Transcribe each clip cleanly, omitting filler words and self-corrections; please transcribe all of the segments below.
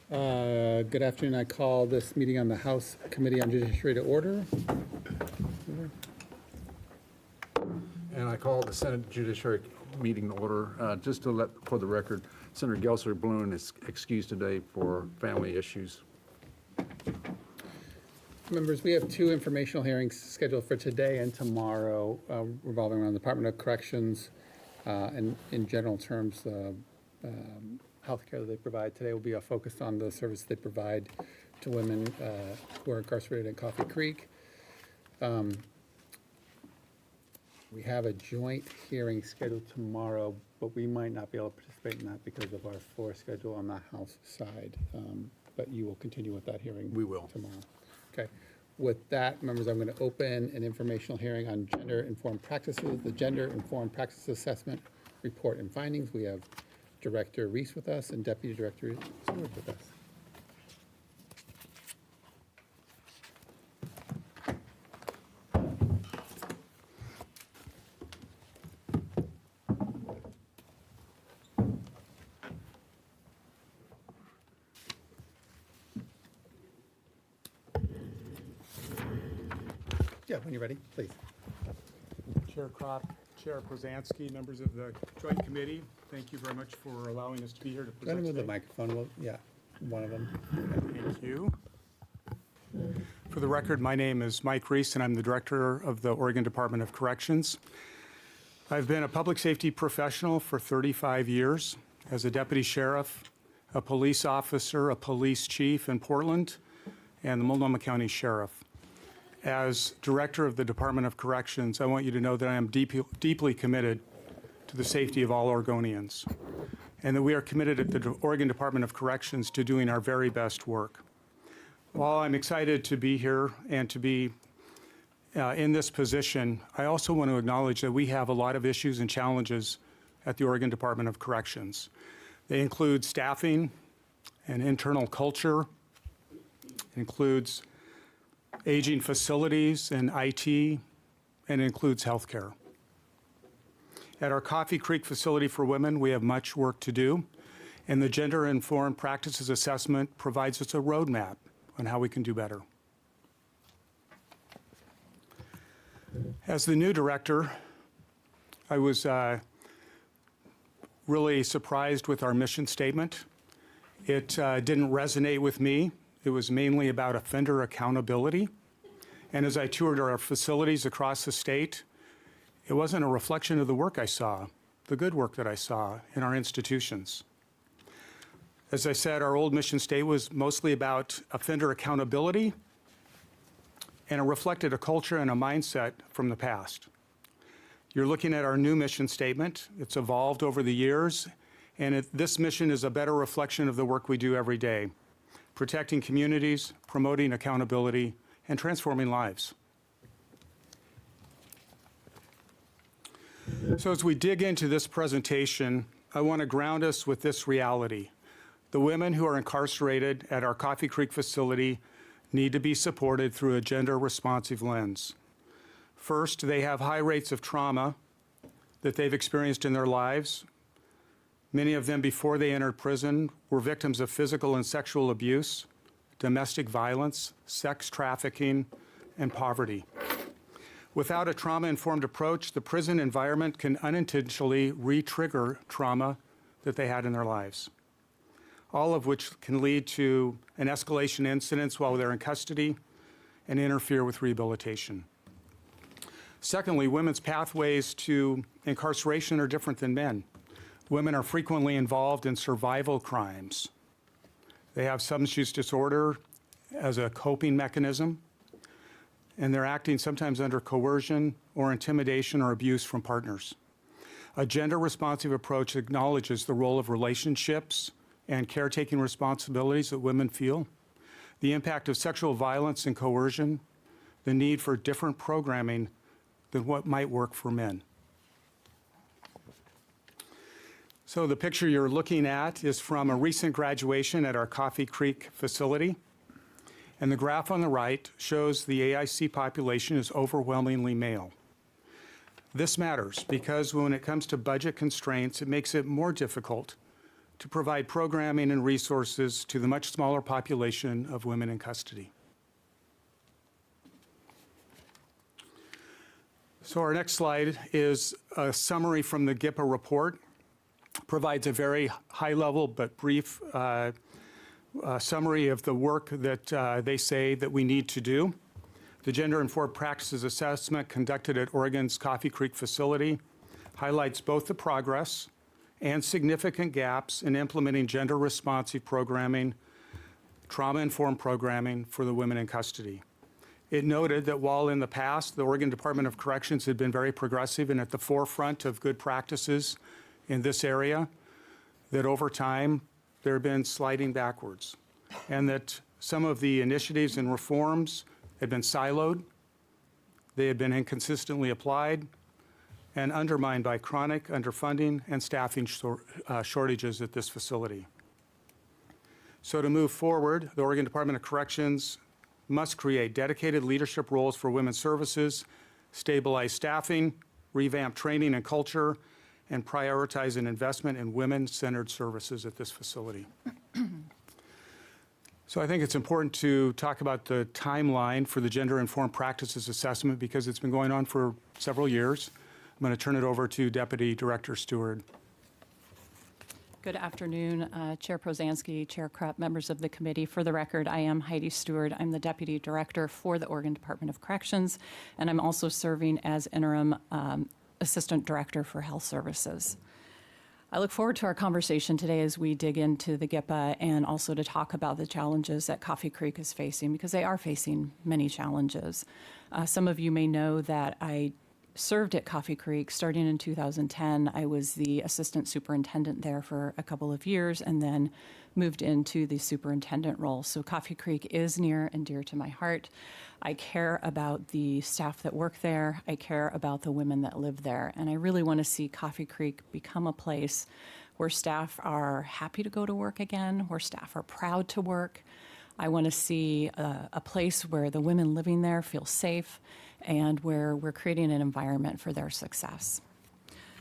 Good afternoon. I call this meeting on the House Committee on Judiciary to order. And I call the Senate Judiciary meeting to order. Just to let, for the record, Senator Gelser Bloom is excused today for family issues. Members, we have two informational hearings scheduled for today and tomorrow revolving around the Department of Corrections and in general terms, health care that they provide. Today will be a focus on the service they provide to women who are incarcerated in Coffee Creek. We have a joint hearing scheduled tomorrow, but we might not be able to participate in that because of our floor schedule on the House side. But you will continue with that hearing. We will. Tomorrow. Okay. With that, members, I'm going to open an informational hearing on gender-informed practices, the Gender-Informed Practice Assessment Report and Findings. We have Director Reese with us and Deputy Director Steward with us. Yeah, when you're ready, please. Chair Kropp, Chair Prozansky, members of the Joint Committee, thank you very much for allowing us to be here to present With the today. microphone, yeah, one of them. Thank you. For the record, my name is Mike Reese, and I'm the Director of the Oregon Department of Corrections. I've been a public safety professional for 35 years as a deputy sheriff, a police officer, a police chief in Portland, and the Multnomah County Sheriff. As Director of the Department of Corrections, I want you to know that I am deeply committed to the safety of all Oregonians, and that we are committed at the Oregon Department of Corrections to doing our very best work. While I'm excited to be here and to be in this position, I also want to acknowledge that we have a lot of issues and challenges at the Oregon Department of Corrections. They include staffing and internal culture, includes aging facilities and IT, and includes healthcare. At our Coffee Creek facility for women, we have much work to do, and the Gender-Informed Practices Assessment provides us a roadmap on how we can do better. As the new director, I was really surprised with our mission statement. It didn't resonate with me. It was mainly about offender accountability. And as I toured our facilities across the state, it wasn't a reflection of the work I saw, the good work that I saw in our institutions. As I said, our old mission statement was mostly about offender accountability, and it reflected a culture and a mindset from the past. You're looking at our new mission statement. It's evolved over the years, and this mission is a better reflection of the work we do every day. Protecting communities, promoting accountability, and transforming lives. So as we dig into this presentation, I want to ground us with this reality. The women who are incarcerated at our Coffee Creek facility need to be supported through a gender-responsive lens. First, they have high rates of trauma that they've experienced in their lives. Many of them, before they entered prison, were victims of physical and sexual abuse, domestic violence, sex trafficking, and poverty. Without a trauma-informed approach, the prison environment can unintentionally re-trigger trauma that they had in their lives, all of which can lead to an escalation incidents while they're in custody and interfere with rehabilitation. Secondly, women's pathways to incarceration are different than men. Women are frequently involved in survival crimes. They have substance use disorder as a coping mechanism, and they're acting sometimes under coercion or intimidation or abuse from partners. A gender-responsive approach acknowledges the role of relationships and caretaking responsibilities that women feel, the impact of sexual violence and coercion, the need for different programming than what might work for men. So the picture you're looking at is from a recent graduation at our Coffee Creek facility. And the graph on the right shows the AIC population is overwhelmingly male. This matters because when it comes to budget constraints, it makes it more difficult to provide programming and resources to the much smaller population of women in custody. So our next slide is a summary from the GIPA report. Provides a very high-level but brief summary of the work that they say that we need to do. The Gender-Informed Practices Assessment conducted at Oregon's Coffee Creek facility highlights both the progress and significant gaps in implementing gender-responsive programming, trauma-informed programming for the women in custody. It noted that while in the past the Oregon Department of Corrections had been very progressive and at the forefront of good practices in this area, that over time there have been sliding backwards, and that some of the initiatives and reforms had been siloed, they had been inconsistently applied, and undermined by chronic underfunding and staffing shortages at this facility. So to move forward, the Oregon Department of Corrections must create dedicated leadership roles for women's services, stabilize staffing, revamp training and culture, and prioritize an investment in women-centered services at this facility. So I think it's important to talk about the timeline for the Gender-Informed Practices Assessment because it's been going on for several years. I'm going to turn it over to Deputy Director Steward. Good afternoon, Chair Prozansky, Chair Krupp, members of the committee. For the record, I am Heidi Steward. I'm the Deputy Director for the Oregon Department of Corrections, and I'm also serving as Interim Assistant Director for Health Services. I look forward to our conversation today as we dig into the GIPA and also to talk about the challenges that Coffee Creek is facing, because they are facing many challenges. Some of you may know that I served at Coffee Creek starting in 2010. I was the assistant superintendent there for a couple of years and then moved into the superintendent role. So Coffee Creek is near and dear to my heart. I care about the staff that work there. I care about the women that live there. And I really want to see Coffee Creek become a place where staff are happy to go to work again, where staff are proud to work. I want to see a place where the women living there feel safe and where we're creating an environment for their success.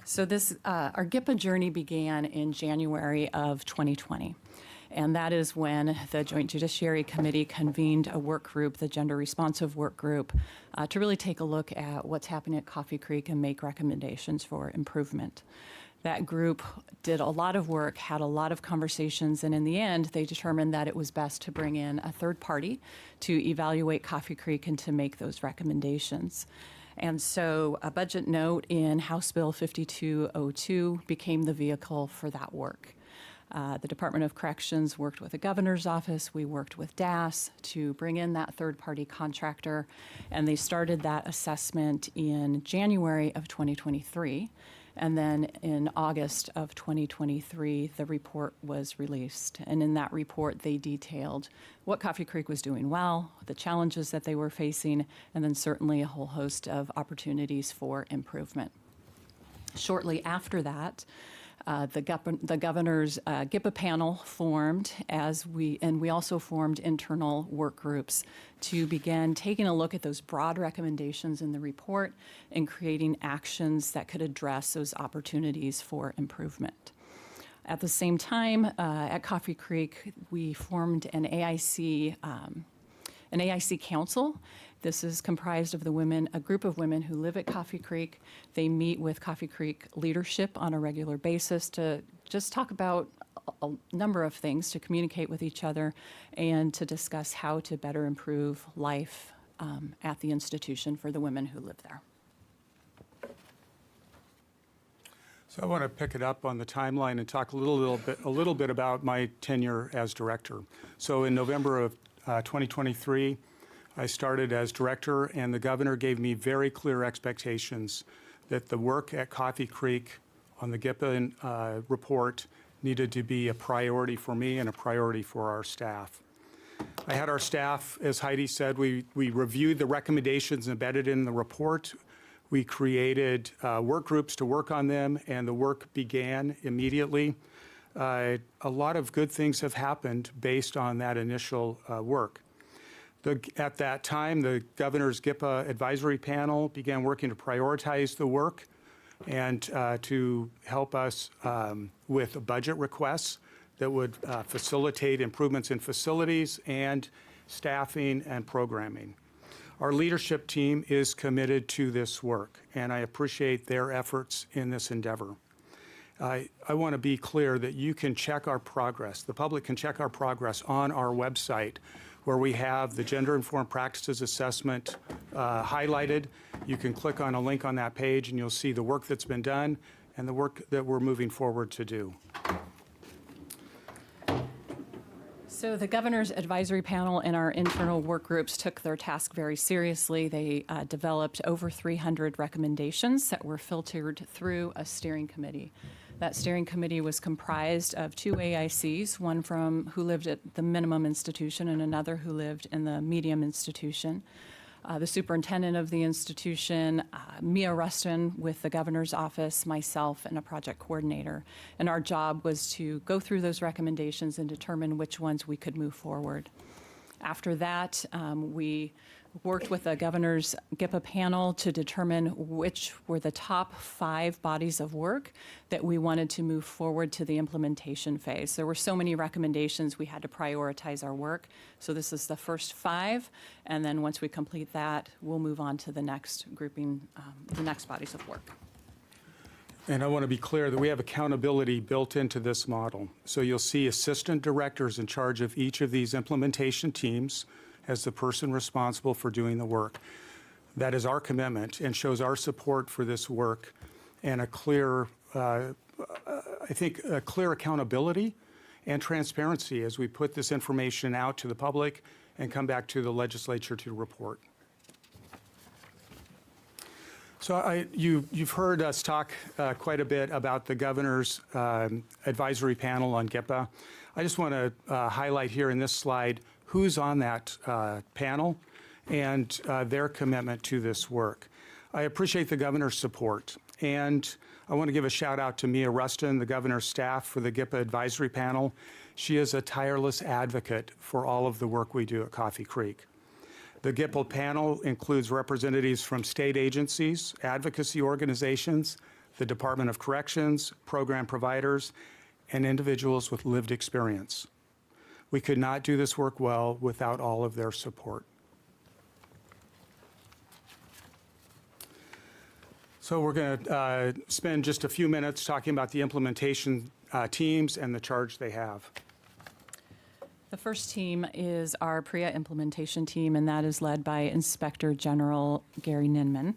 So our GIPA journey began in January of 2020. And that is when the Joint Judiciary Committee convened a work group, the Gender Responsive Work Group, to really take a look at what's happening at Coffee Creek and make recommendations for improvement. That group did a lot of work, had a lot of conversations, and in the end, they determined that it was best to bring in a third party to evaluate Coffee Creek and to make those recommendations. And so a budget note in House Bill 5202 became the vehicle for that work. The Department of Corrections worked with the governor's office. We worked with DAS to bring in that third-party contractor, and they started that assessment in January of 2023. And then in August of 2023, the report was released. And in that report, they detailed what Coffee Creek was doing well, the challenges that they were facing, and then certainly a whole host of opportunities for improvement. Shortly after that, the governor's GIPA panel formed and we also formed internal work groups to begin taking a look at those broad recommendations in the report and creating actions that could address those opportunities for improvement. At the same time, at Coffee Creek, we formed an AIC council. This is comprised of a group of women who live at Coffee Creek. They meet with Coffee Creek leadership on a regular basis to just talk about a number of things, to communicate with each other and to discuss how to better improve life at the institution for the women who live there. So I want to pick it up on the timeline and talk a little bit about my tenure as director. So in November of 2023, I started as director, and the governor gave me very clear expectations that the work at Coffee Creek on the GIPA report needed to be a priority for me and a priority for our staff. I had our staff, as Heidi said, we reviewed the recommendations embedded in the report. We created work groups to work on them, and the work began immediately. A lot of good things have happened based on that initial work. At that time, the governor's GIPA advisory panel began working to prioritize the work and to help us with budget requests. that would facilitate improvements in facilities and staffing and programming. Our leadership team is committed to this work, and I appreciate their efforts in this endeavor. I want to be clear that you can check our progress. The public can check our progress on our website, where we have the Gender-Informed Practices Assessment highlighted. You can click on a link on that page, and you'll see the work that's been done and the work that we're moving forward to do. So the Governor's Advisory Panel and our internal work groups took their task very seriously. They developed over 300 recommendations that were filtered through a steering committee. That steering committee was comprised of 2 AICs, one who lived at the minimum institution and another who lived in the medium institution. The superintendent of the institution, Mia Rustin with the governor's office, myself, and a project coordinator. And our job was to go through those recommendations and determine which ones we could move forward. After that, we worked with the governor's GIPA panel to determine which were the top 5 bodies of work that we wanted to move forward to the implementation phase. There were so many recommendations, we had to prioritize our work. So this is the first 5, and then once we complete that, we'll move on to the next grouping, the next bodies of work. And I want to be clear that we have accountability built into this model. So you'll see assistant directors in charge of each of these implementation teams as the person responsible for doing the work. That is our commitment and shows our support for this work and a clear, I think, a clear accountability and transparency as we put this information out to the public and come back to the legislature to report. So you've heard us talk quite a bit about the governor's advisory panel on GIPA. I just want to highlight here in this slide who's on that panel and their commitment to this work. I appreciate the governor's support, and I want to give a shout out to Mia Rustin, the governor's staff for the GIPA advisory panel. She is a tireless advocate for all of the work we do at Coffee Creek. The GIPA panel includes representatives from state agencies, advocacy organizations, the Department of Corrections, program providers, and individuals with lived experience. We could not do this work well without all of their support. So we're going to spend just a few minutes talking about the implementation teams and the charge they have. The first team is our PREA implementation team, and that is led by Inspector General Gary Ninman.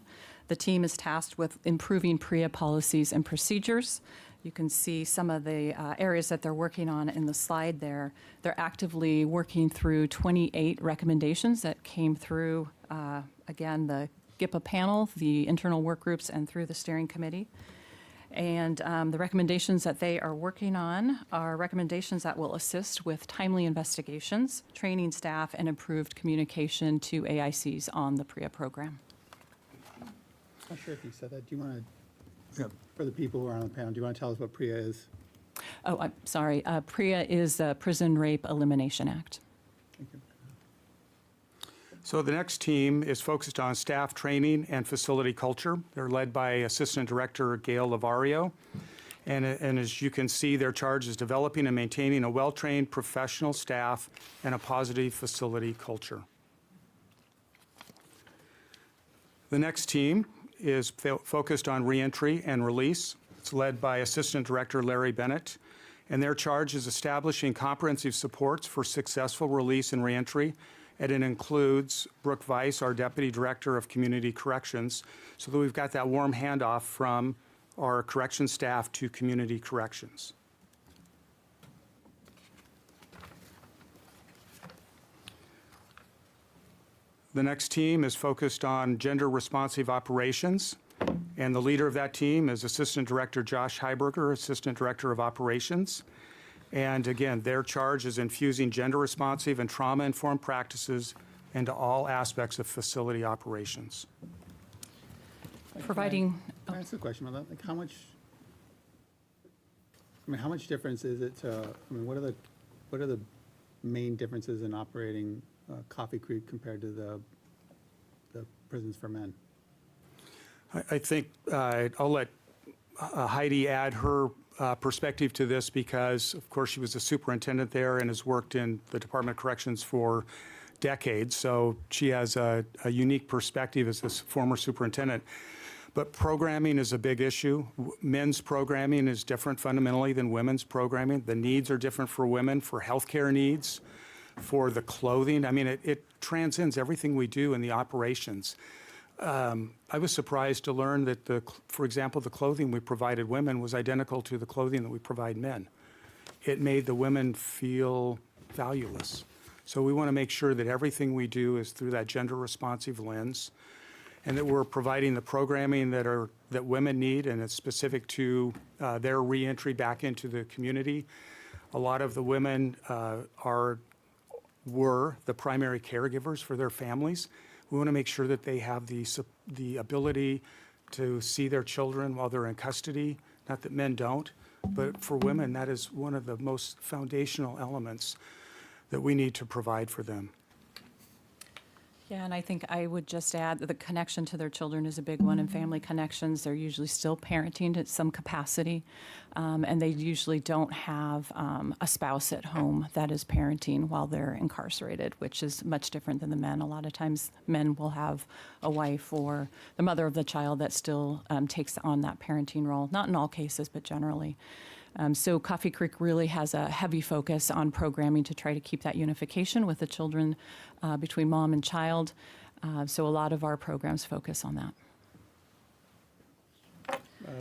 The team is tasked with improving PREA policies and procedures. You can see some of the areas that they're working on in the slide there. They're actively working through 28 recommendations that came through, again, the GIPA panel, the internal work groups, and through the steering committee. And the recommendations that they are working on are recommendations that will assist with timely investigations, training staff, and improved communication to AICs on the PREA program. I'm not sure if you said that. Do you want to, for the people who are on the panel, do you want to tell us what PREA is? Oh, I'm sorry. PREA is the Prison Rape Elimination Act. Thank you. So the next team is focused on staff training and facility culture. They're led by Assistant Director Gail Lavario. And as you can see, their charge is developing and maintaining a well-trained professional staff and a positive facility culture. The next team is focused on reentry and release. It's led by Assistant Director Larry Bennett. And their charge is establishing comprehensive supports for successful release and reentry. And it includes Brooke Weiss, our Deputy Director of Community Corrections, so that we've got that warm handoff from our corrections staff to community corrections. The next team is focused on gender responsive operations, and the leader of that team is Assistant Director Josh Heiberger, Assistant Director of Operations. And again, their charge is infusing gender responsive and trauma informed practices into all aspects of facility operations. Providing. Can I ask a question about that? Like how much difference is it to, what are the main differences in operating Coffee Creek compared to the prisons for men? I think I'll let Heidi add her perspective to this because, of course, she was a superintendent there and has worked in the Department of Corrections for decades. So she has a unique perspective as this former superintendent. But programming is a big issue. Men's programming is different fundamentally than women's programming. The needs are different for women, for healthcare needs, for the clothing. I mean, it transcends everything we do in the operations. I was surprised to learn that, for example, the clothing we provided women was identical to the clothing that we provide men. It made the women feel valueless. So we want to make sure that everything we do is through that gender-responsive lens, and that we're providing the programming that women need, and it's specific to their reentry back into the community. A lot of the women were the primary caregivers for their families. We want to make sure that they have the ability to see their children while they're in custody. Not that men don't, but for women, that is one of the most foundational elements that we need to provide for them. Yeah, and I think I would just add that the connection to their children is a big one, and family connections. They're usually still parenting at some capacity, and they usually don't have a spouse at home that is parenting while they're incarcerated, which is much different than the men. A lot of times men will have a wife or the mother of the child that still takes on that parenting role. Not in all cases, but generally. So Coffee Creek really has a heavy focus on programming to try to keep that unification with the children between mom and child. So a lot of our programs focus on that.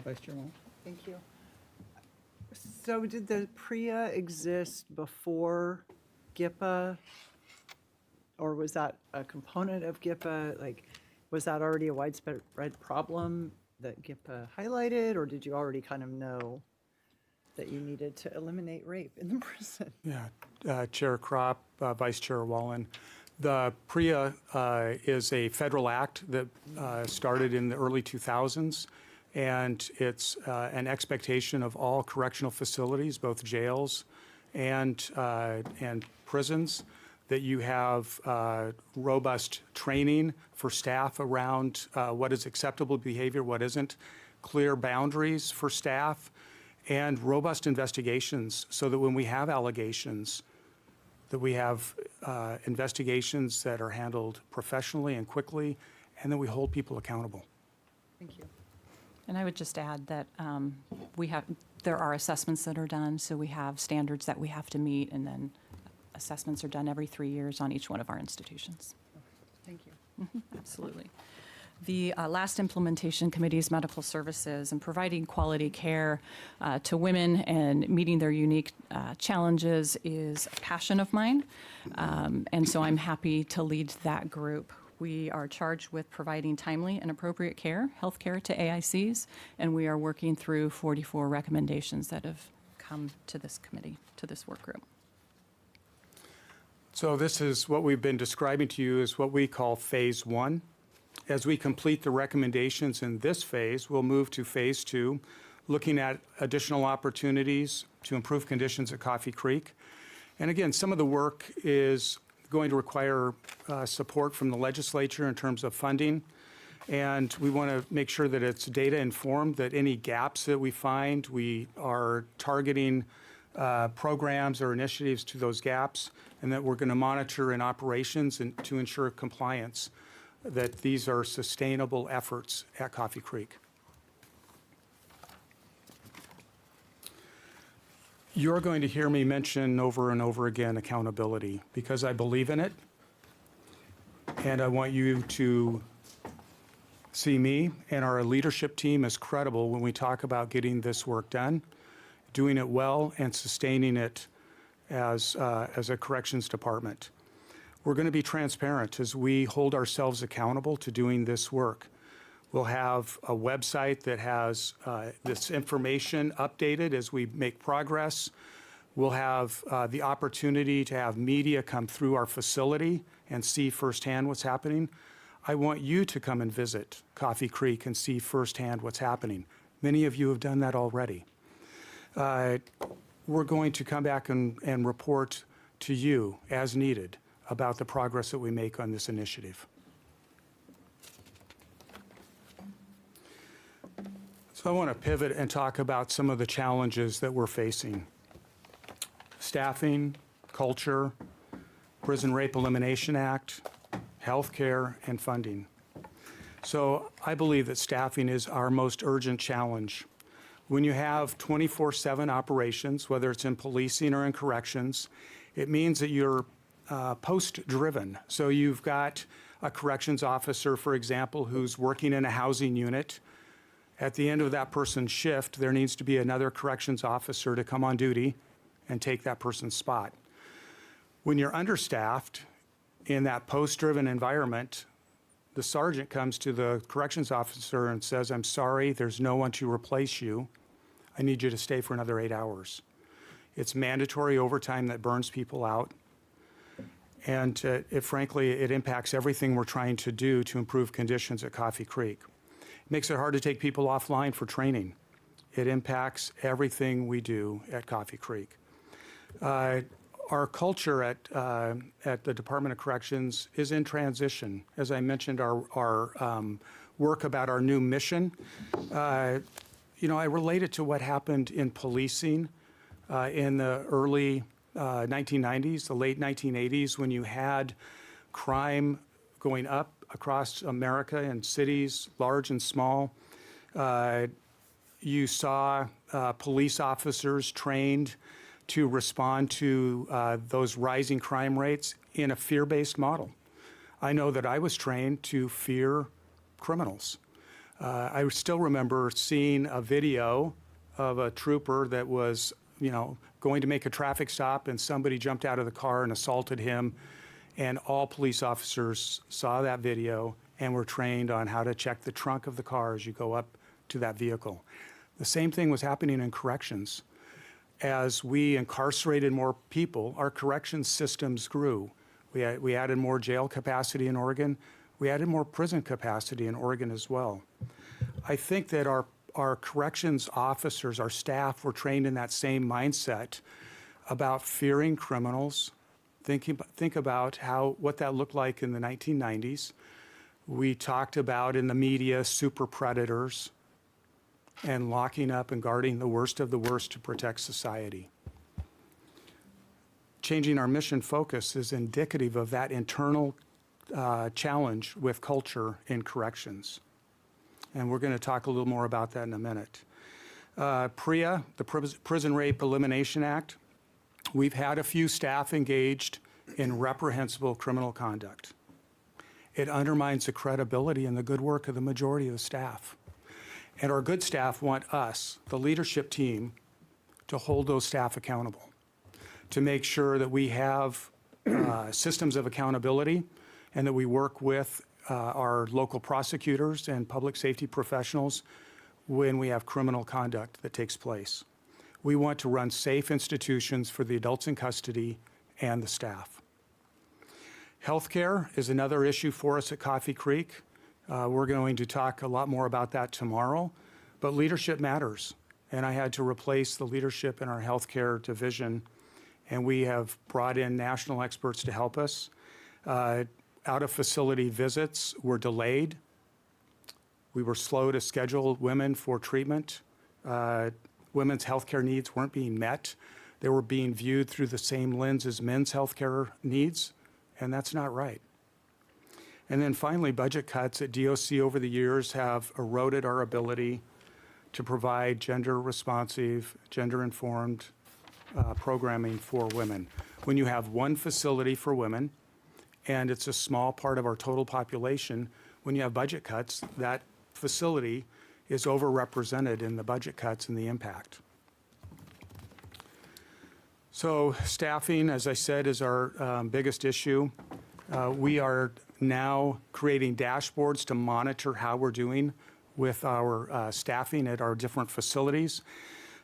Vice Chair Wall? Thank you. So did the PREA exist before GIPA? Or was that a component of GIPA? Like, was that already a widespread problem that GIPA highlighted? Or did you already kind of know that you needed to eliminate rape in the prison? Yeah, Chair Kropp, Vice Chair Wallen. The PREA is a federal act that started in the early 2000s, and it's an expectation of all correctional facilities, both jails and prisons, that you have robust training for staff around what is acceptable behavior, what isn't, clear boundaries for staff, and robust investigations so that when we have allegations, that we have investigations that are handled professionally and quickly, and that we hold people accountable. Thank you. And I would just add that there are assessments that are done, so we have standards that we have to meet, and then assessments are done every 3 years on each one of our institutions. Thank you. Absolutely. The last implementation committee is medical services, and providing quality care to women and meeting their unique challenges is a passion of mine. And so I'm happy to lead that group. We are charged with providing timely and appropriate care, health care to AICs, and we are working through 44 recommendations that have come to this committee, to this work group. So this is what we've been describing to you is what we call phase one. As we complete the recommendations in this phase, we'll move to phase two, looking at additional opportunities to improve conditions at Coffee Creek. And again, some of the work is going to require support from the legislature in terms of funding. And we want to make sure that it's data informed, that any gaps that we find, we are targeting programs or initiatives to those gaps, and that we're going to monitor in operations and to ensure compliance, that these are sustainable efforts at Coffee Creek. You're going to hear me mention over and over again accountability because I believe in it, and I want you to see me and our leadership team as credible when we talk about getting this work done, doing it well, and sustaining it as a corrections department. We're going to be transparent as we hold ourselves accountable to doing this work. We'll have a website that has this information updated as we make progress. We'll have the opportunity to have media come through our facility and see firsthand what's happening. I want you to come and visit Coffee Creek and see firsthand what's happening. Many of you have done that already. We're going to come back and report to you as needed about the progress that we make on this initiative. So I want to pivot and talk about some of the challenges that we're facing. Staffing, culture, Prison Rape Elimination Act, healthcare, and funding. So I believe that staffing is our most urgent challenge. When you have 24/7 operations, whether it's in policing or in corrections, it means that you're post-driven. So you've got a corrections officer, for example, who's working in a housing unit. At the end of that person's shift, there needs to be another corrections officer to come on duty and take that person's spot. When you're understaffed in that post-driven environment, the sergeant comes to the corrections officer and says, "I'm sorry, there's no one to replace you. I need you to stay for another 8 hours." It's mandatory overtime that burns people out. And frankly, it impacts everything we're trying to do to improve conditions at Coffee Creek. It makes it hard to take people offline for training. It impacts everything we do at Coffee Creek. Our culture at the Department of Corrections is in transition. As I mentioned, our work about our new mission, I relate it to what happened in policing in the early 1990s, the late 1980s, when you had crime going up across America in cities, large and small. You saw police officers trained to respond to those rising crime rates in a fear-based model. I know that I was trained to fear criminals. I still remember seeing a video of a trooper that was, going to make a traffic stop, and somebody jumped out of the car and assaulted him. And all police officers saw that video and were trained on how to check the trunk of the car as you go up to that vehicle. The same thing was happening in corrections. As we incarcerated more people, our corrections systems grew. We added more jail capacity in Oregon. We added more prison capacity in Oregon as well. I think that our corrections officers, our staff, were trained in that same mindset about fearing criminals. Think about what that looked like in the 1990s. We talked about in the media super predators and locking up and guarding the worst of the worst to protect society. Changing our mission focus is indicative of that internal challenge with culture in corrections. And we're going to talk a little more about that in a minute. PREA, the Prison Rape Elimination Act, we've had a few staff engaged in reprehensible criminal conduct. It undermines the credibility and the good work of the majority of the staff. And our good staff want us, the leadership team, to hold those staff accountable, to make sure that we have systems of accountability and that we work with our local prosecutors and public safety professionals when we have criminal conduct that takes place. We want to run safe institutions for the adults in custody and the staff. Healthcare is another issue for us at Coffee Creek. We're going to talk a lot more about that tomorrow, but leadership matters. And I had to replace the leadership in our healthcare division, and we have brought in national experts to help us. Out-of-facility visits were delayed. We were slow to schedule women for treatment. Women's healthcare needs weren't being met. They were being viewed through the same lens as men's healthcare needs, and that's not right. And then finally, budget cuts at DOC over the years have eroded our ability to provide gender-responsive, gender-informed programming for women. When you have one facility for women, and it's a small part of our total population, when you have budget cuts, that facility is overrepresented in the budget cuts and the impact. So staffing, as I said, is our biggest issue. We are now creating dashboards to monitor how we're doing with our staffing at our different facilities.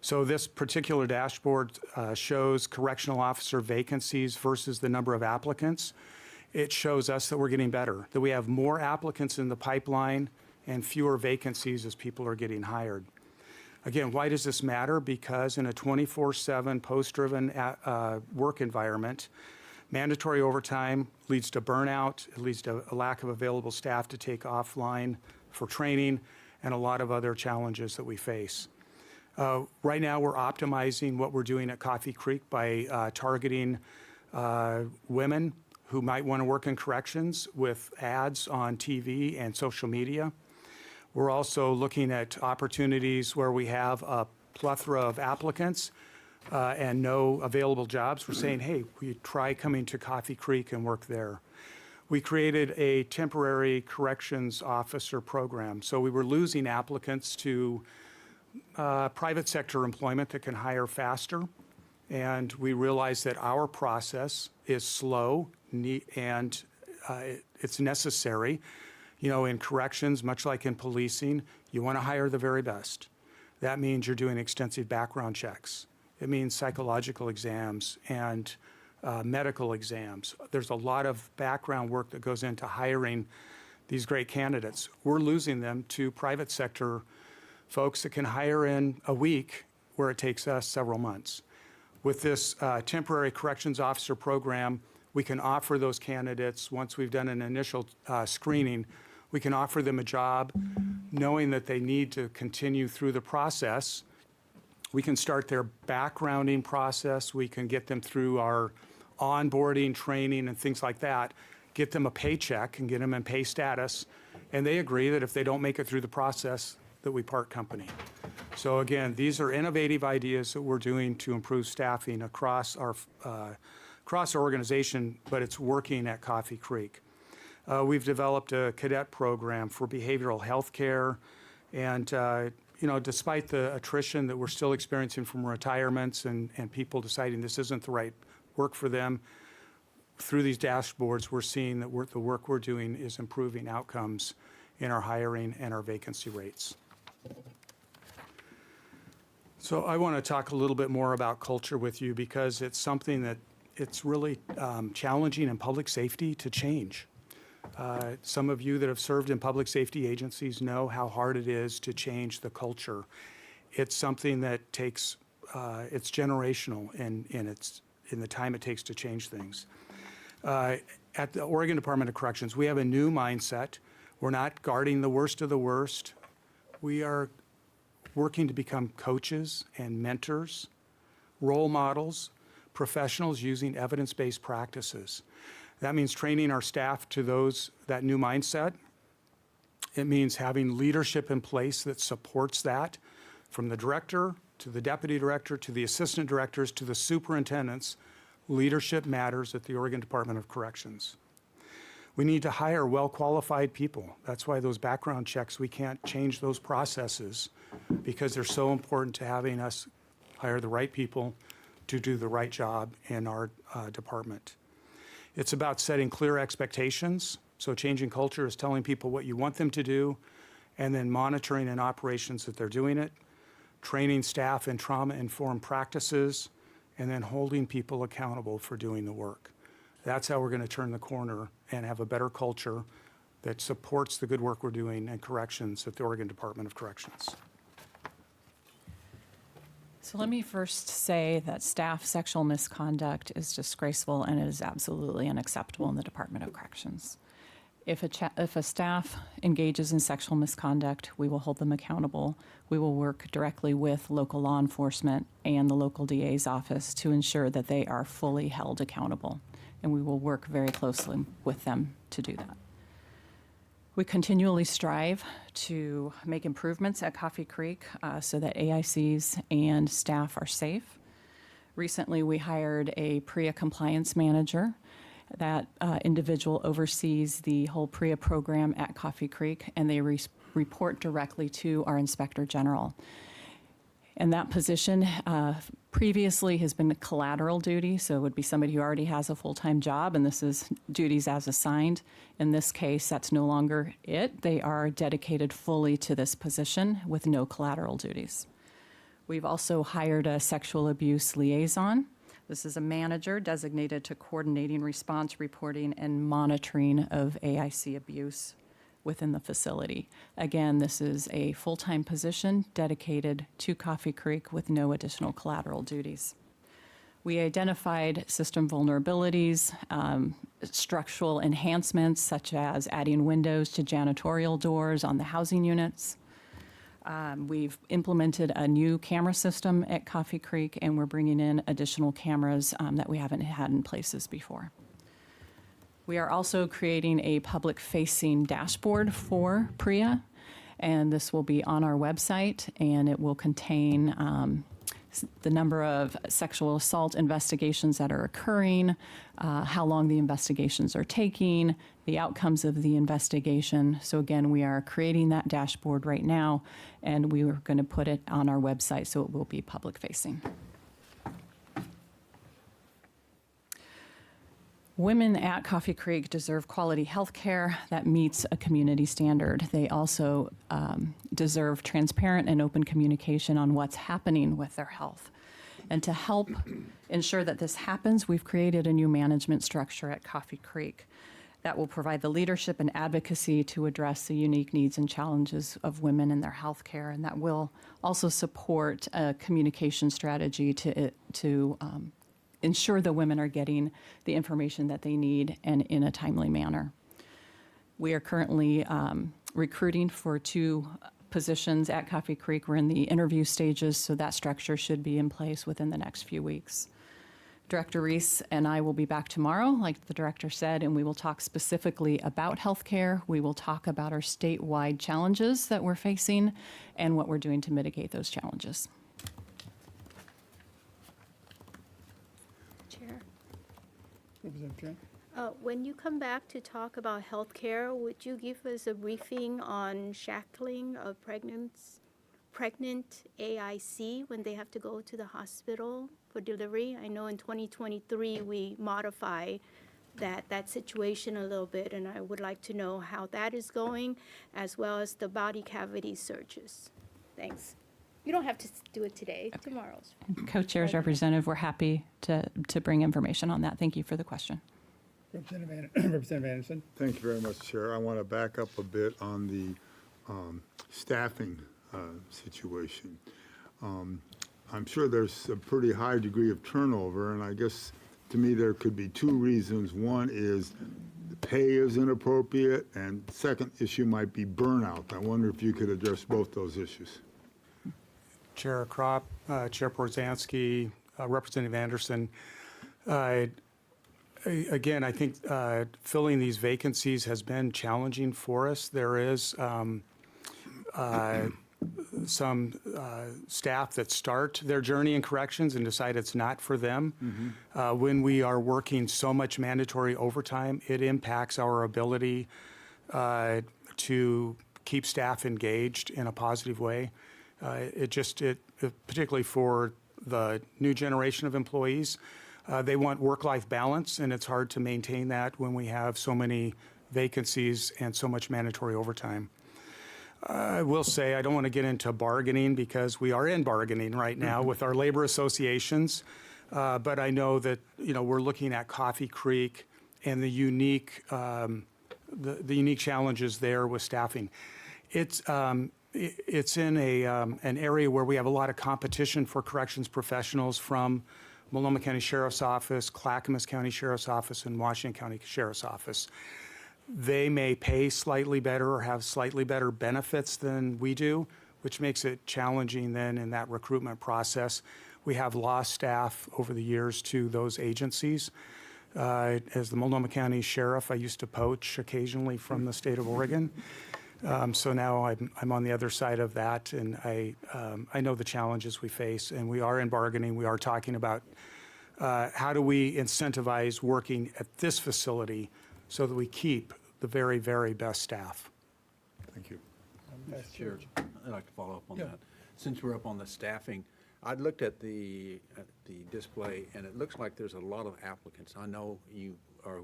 So this particular dashboard shows correctional officer vacancies versus the number of applicants. It shows us that we're getting better, that we have more applicants in the pipeline and fewer vacancies as people are getting hired. Again, why does this matter? Because in a 24/7 post-driven work environment, mandatory overtime leads to burnout, it leads to a lack of available staff to take offline for training, and a lot of other challenges that we face. Right now, we're optimizing what we're doing at Coffee Creek by targeting women who might want to work in corrections with ads on TV and social media. We're also looking at opportunities where we have a plethora of applicants and no available jobs. We're saying, hey, we try coming to Coffee Creek and work there. We created a temporary corrections officer program. So we were losing applicants to private sector employment that can hire faster. And we realized that our process is slow and it's necessary. You know, in corrections, much like in policing, you want to hire the very best. That means you're doing extensive background checks. It means psychological exams and medical exams. There's a lot of background work that goes into hiring these great candidates. We're losing them to private sector folks that can hire in a week where it takes us several months. With this temporary corrections officer program, we can offer those candidates, once we've done an initial screening, we can offer them a job knowing that they need to continue through the process. We can start their backgrounding process. We can get them through our onboarding, training, and things like that, get them a paycheck and get them in pay status. And they agree that if they don't make it through the process, that we part company. So again, these are innovative ideas that we're doing to improve staffing across our organization, but it's working at Coffee Creek. We've developed a cadet program for behavioral health care. And you know, despite the attrition that we're still experiencing from retirements and people deciding this isn't the right work for them, through these dashboards, we're seeing that the work we're doing is improving outcomes in our hiring and our vacancy rates. So I want to talk a little bit more about culture with you because it's something that it's really challenging in public safety to change. Some of you that have served in public safety agencies know how hard it is to change the culture. It's something that takes, it's generational in the time it takes to change things. At the Oregon Department of Corrections, we have a new mindset. We're not guarding the worst of the worst. We are working to become coaches and mentors, role models, professionals using evidence-based practices. That means training our staff to that new mindset. It means having leadership in place that supports that, from the director to the deputy director to the assistant directors to the superintendents. Leadership matters at the Oregon Department of Corrections. We need to hire well-qualified people. That's why those background checks, we can't change those processes because they're so important to having us hire the right people to do the right job in our department. It's about setting clear expectations. So changing culture is telling people what you want them to do and then monitoring in operations that they're doing it, training staff in trauma-informed practices, and then holding people accountable for doing the work. That's how we're going to turn the corner and have a better culture that supports the good work we're doing in corrections at the Oregon Department of Corrections. So let me first say that staff sexual misconduct is disgraceful and it is absolutely unacceptable in the Department of Corrections. If a staff engages in sexual misconduct, we will hold them accountable. We will work directly with local law enforcement and the local DA's office to ensure that they are fully held accountable. And we will work very closely with them to do that. We continually strive to make improvements at Coffee Creek so that AICs and staff are safe. Recently, we hired a PREA compliance manager. That individual oversees the whole PREA program at Coffee Creek, and they report directly to our Inspector General. And that position previously has been collateral duty, so it would be somebody who already has a full-time job, and this is duties as assigned. In this case, that's no longer it. They are dedicated fully to this position with no collateral duties. We've also hired a sexual abuse liaison. This is a manager designated to coordinating response, reporting, and monitoring of AIC abuse within the facility. Again, this is a full-time position dedicated to Coffee Creek with no additional collateral duties. We identified system vulnerabilities, structural enhancements such as adding windows to janitorial doors on the housing units. We've implemented a new camera system at Coffee Creek, and we're bringing in additional cameras that we haven't had in places before. We are also creating a public-facing dashboard for PREA, and this will be on our website, and it will contain the number of sexual assault investigations that are occurring, how long the investigations are taking, the outcomes of the investigation. So again, we are creating that dashboard right now, and we are going to put it on our website so it will be public-facing. Women at Coffee Creek deserve quality health care that meets a community standard. They also deserve transparent and open communication on what's happening with their health. And to help ensure that this happens, we've created a new management structure at Coffee Creek that will provide the leadership and advocacy to address the unique needs and challenges of women in their health care, and that will also support a communication strategy to ensure the women are getting the information that they need and in a timely manner. We are currently recruiting for 2 positions at Coffee Creek. We're in the interview stages, so that structure should be in place within the next few weeks. Director Reese and I will be back tomorrow, like the director said, and we will talk specifically about healthcare. We will talk about our statewide challenges that we're facing and what we're doing to mitigate those challenges. Chair, Representative Chen? when you come back to talk about healthcare, would you give us a briefing on shackling of pregnant AIC when they have to go to the hospital for delivery? I know in 2023 we modify that situation a little bit, and I would like to know how that is going, as well as the body cavity searches. Thanks. You don't have to do it today. Tomorrow's fine. Co-chairs, Representative, we're happy to bring information on that. Thank you for the question. Representative Anderson? Thank you very much, Chair. I want to back up a bit on the staffing situation. I'm sure there's a pretty high degree of turnover, and I guess to me there could be 2 reasons. One is the pay is inappropriate, and second issue might be burnout. I wonder if you could address both those issues. Chair Kropp, Chair Porzansky, Representative Anderson. Again, I think filling these vacancies has been challenging for us. There is some staff that start their journey in corrections and decide it's not for them. When we are working so much mandatory overtime, it impacts our ability to keep staff engaged in a positive way. Particularly for the new generation of employees, they want work-life balance, and it's hard to maintain that when we have so many vacancies and so much mandatory overtime. I will say I don't want to get into bargaining because we are in bargaining right now with our labor associations, but I know that we're looking at Coffee Creek and the unique challenges there with staffing. It's in an area where we have a lot of competition for corrections professionals from Multnomah County Sheriff's Office, Clackamas County Sheriff's Office, and Washington County Sheriff's Office. They may pay slightly better or have slightly better benefits than we do, which makes it challenging then in that recruitment process. We have lost staff over the years to those agencies. As the Multnomah County Sheriff, I used to poach occasionally from the state of Oregon. So now I'm on the other side of that, and I know the challenges we face, and we are in bargaining. We are talking about how do we incentivize working at this facility so that we keep the very, very best staff. Thank you. Mr. Chair, I'd like to follow up on that. Since we're up on the staffing, I looked at the display, and it looks like there's a lot of applicants. I know you are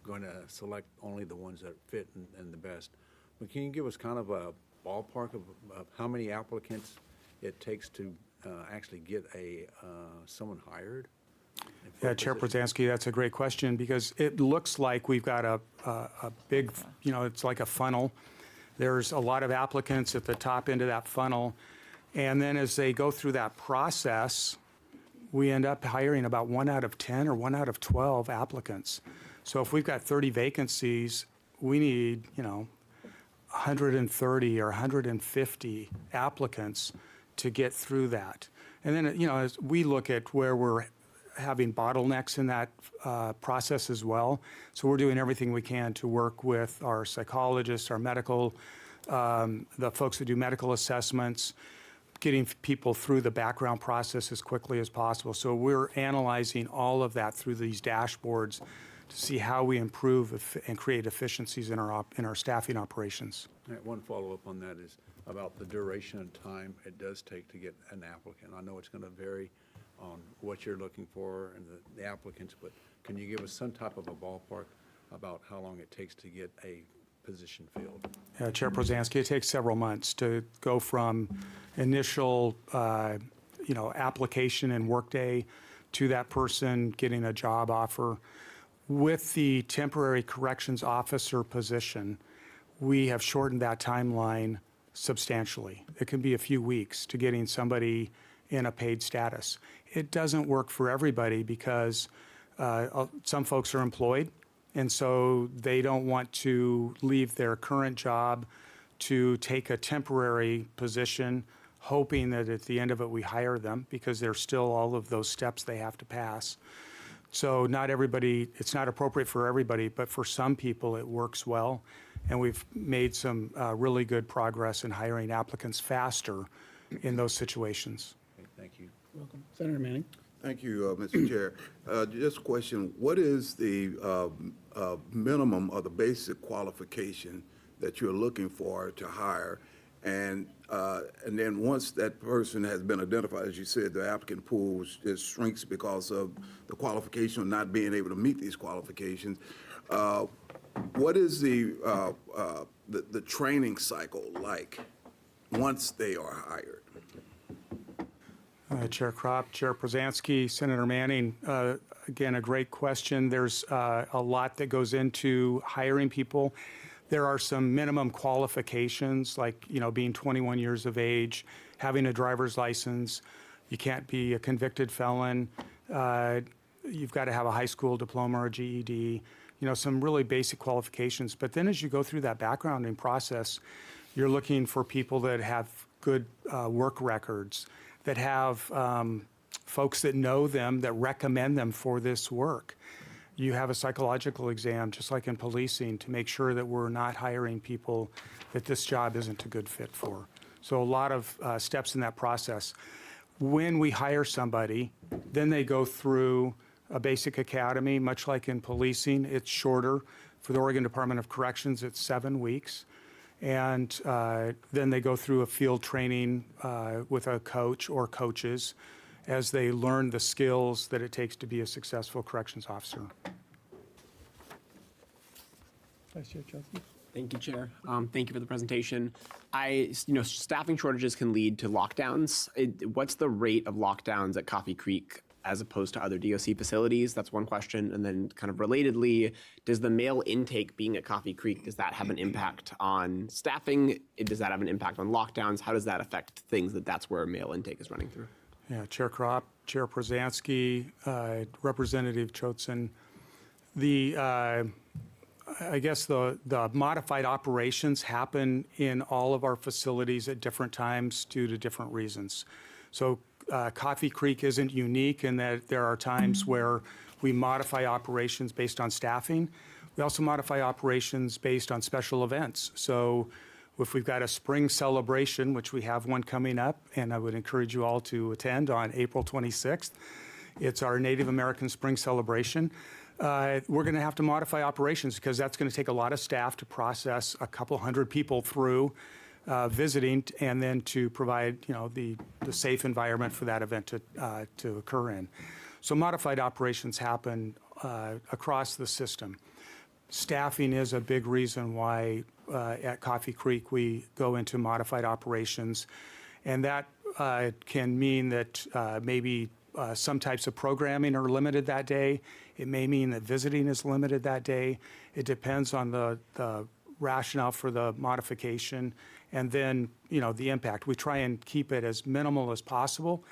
going to select only the ones that fit and the best. But can you give us kind of a ballpark of how many applicants it takes to actually get someone hired? Yeah, Chair Porzansky, that's a great question because it looks like we've got a big, it's like a funnel. There's a lot of applicants at the top end of that funnel. And then as they go through that process, we end up hiring about 1 out of 10 or 1 out of 12 applicants. So if we've got 30 vacancies, we need, 130 or 150 applicants to get through that. And then, as we look at where we're having bottlenecks in that process as well, so we're doing everything we can to work with our psychologists, our medical, the folks that do medical assessments, getting people through the background process as quickly as possible. So we're analyzing all of that through these dashboards to see how we improve and create efficiencies in our staffing operations. One follow-up on that is about the duration of time it does take to get an applicant. I know it's going to vary on what you're looking for and the applicants, but can you give us some type of a ballpark about how long it takes to get a position filled? Chair Prozansky, it takes several months to go from initial, application and workday to that person getting a job offer. With the temporary corrections officer position, we have shortened that timeline substantially. It can be a few weeks to getting somebody in a paid status. It doesn't work for everybody because some folks are employed, and so they don't want to leave their current job to take a temporary position, hoping that at the end of it we hire them, because there's still all of those steps they have to pass. So not everybody, it's not appropriate for everybody, but for some people it works well. And we've made some really good progress in hiring applicants faster in those situations. Okay, thank you. Welcome. Senator Manning. Thank you, Mr. Chair. Just a question, what is the minimum or the basic qualification that you're looking for to hire? And then once that person has been identified, as you said, the applicant pool just shrinks because of the qualification of not being able to meet these qualifications. What is the training cycle like once they are hired? Chair Kropp, Chair Prozansky, Senator Manning, again, a great question. There's a lot that goes into hiring people. There are some minimum qualifications, like, being 21 years of age, having a driver's license. You can't be a convicted felon. You've got to have a high school diploma or GED, some really basic qualifications. But then as you go through that backgrounding process, you're looking for people that have good work records, that have folks that know them, that recommend them for this work. You have a psychological exam, just like in policing, to make sure that we're not hiring people that this job isn't a good fit for. So a lot of steps in that process. When we hire somebody, then they go through a basic academy, much like in policing. It's shorter. For the Oregon Department of Corrections, it's 7 weeks. And then they go through a field training with a coach or coaches as they learn the skills that it takes to be a successful corrections officer. Vice Chair Chelsea. Thank you, Chair. Thank you for the presentation. Staffing shortages can lead to lockdowns. What's the rate of lockdowns at Coffee Creek as opposed to other DOC facilities? That's one question. And then kind of relatedly, does the mail intake being at Coffee Creek, does that have an impact on staffing? Does that have an impact on lockdowns? How does that affect things that's where mail intake is running through? Yeah, Chair Kropp, Chair Prozansky, Representative Choatson. I guess the modified operations happen in all of our facilities at different times due to different reasons. So Coffee Creek isn't unique in that there are times where we modify operations based on staffing. We also modify operations based on special events. So if we've got a spring celebration, which we have one coming up, and I would encourage you all to attend on April 26th. It's our Native American Spring Celebration. We're going to have to modify operations because that's going to take a lot of staff to process a couple hundred people through visiting, and then to provide, the safe environment for that event to occur in. So modified operations happen across the system. Staffing is a big reason why at Coffee Creek we go into modified operations, and that can mean that maybe some types of programming are limited that day. It may mean that visiting is limited that day. It depends on the rationale for the modification, and then the impact. We try and keep it as minimal as possible,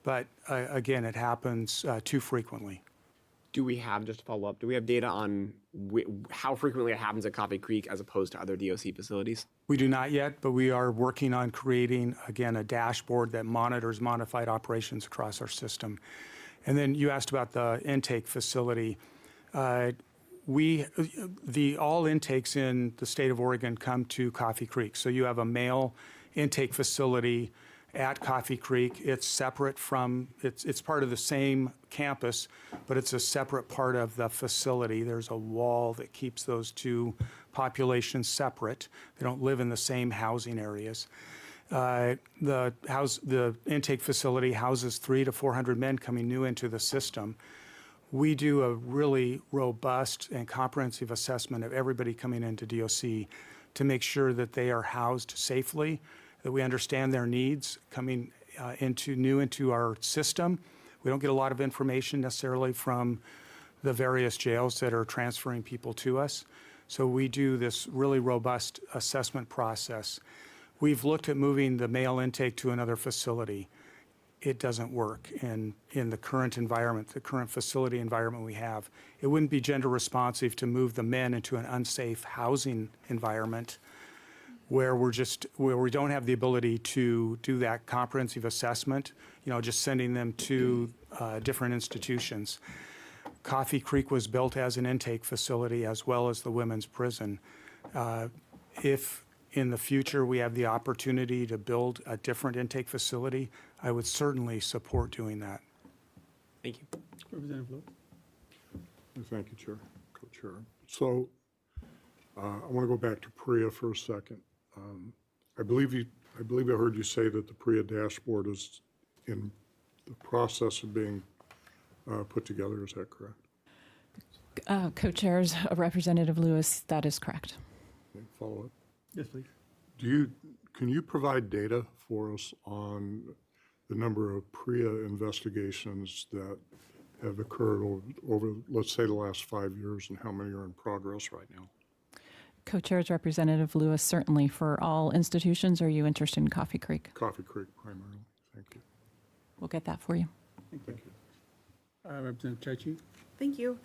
but again, it happens too frequently. Do we have, just to follow up, do we have data on how frequently it happens at Coffee Creek as opposed to other DOC facilities? We do not yet, but we are working on creating, again, a dashboard that monitors modified operations across our system. And then you asked about the intake facility. All intakes in the state of Oregon come to Coffee Creek. So you have a male intake facility at Coffee Creek. It's separate from, it's part of the same campus, but it's a separate part of the facility. There's a wall that keeps those two populations separate. They don't live in the same housing areas. The intake facility houses 300 to 400 men coming new into the system. We do a really robust and comprehensive assessment of everybody coming into DOC to make sure that they are housed safely, that we understand their needs coming into our system. We don't get a lot of information necessarily from the various jails that are transferring people to us. So we do this really robust assessment process. We've looked at moving the male intake to another facility. It doesn't work in the current environment, the current facility environment we have. It wouldn't be gender responsive to move the men into an unsafe housing environment where we don't have the ability to do that comprehensive assessment, just sending them to different institutions. Coffee Creek was built as an intake facility as well as the women's prison. If in the future we have the opportunity to build a different intake facility, I would certainly support doing that. Thank you. Representative Lewis. Thank you, Chair, Co-Chair. So I want to go back to PREA for a second. I believe I heard you say that the PREA dashboard is in the process of being put together. Is that correct? Co-chairs, Representative Lewis, that is correct. Okay, follow up. Yes, please. Can you provide data for us on the number of PREA investigations that have occurred over, let's say, the last 5 years, and how many are in progress right now? Co-chairs, Representative Lewis, certainly for all institutions. Are you interested in Coffee Creek? Coffee Creek primarily. Thank you. We'll get that for you. Thank you. Representative Chaichi. Thank you.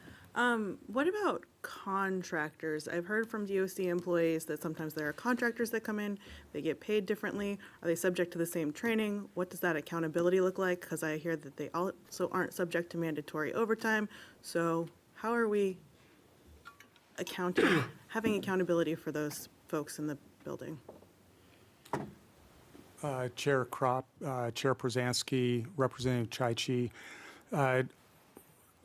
What about contractors? I've heard from DOC employees that sometimes there are contractors that come in, they get paid differently. Are they subject to the same training? What does that accountability look like? Because I hear that they also aren't subject to mandatory overtime. So how are we having accountability for those folks in the building? Chair Kropp, Chair Prozansky, Representative Chaichi.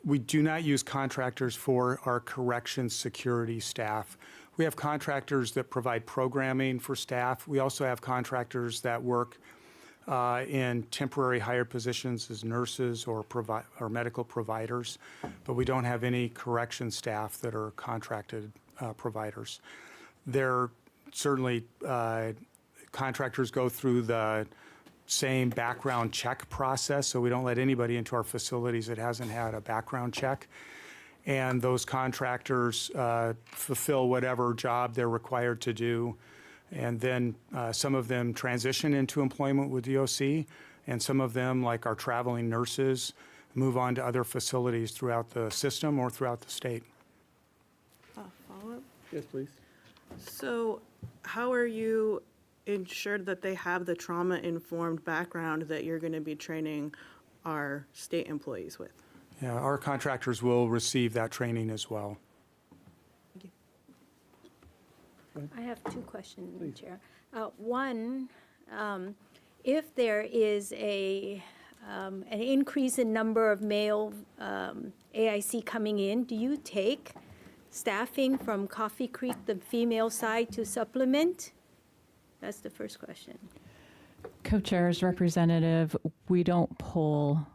We do not use contractors for our corrections security staff. We have contractors that provide programming for staff. We also have contractors that work in temporary hired positions as nurses or medical providers, but we don't have any correction staff that are contracted providers. They're certainly contractors go through the same background check process, so we don't let anybody into our facilities that hasn't had a background check. And those contractors fulfill whatever job they're required to do. And then some of them transition into employment with DOC, and some of them, like our traveling nurses, move on to other facilities throughout the system or throughout the state. Follow-up? Yes, please. So how are you ensured that they have the trauma-informed background that you're going to be training our state employees with? Yeah, our contractors will receive that training as well. Thank you. I have two questions, Madam Chair. One, if there is an increase in number of male AIC coming in, do you take staffing from Coffee Creek, the female side, to supplement? That's the first question. Co-chairs, Representative, we don't pull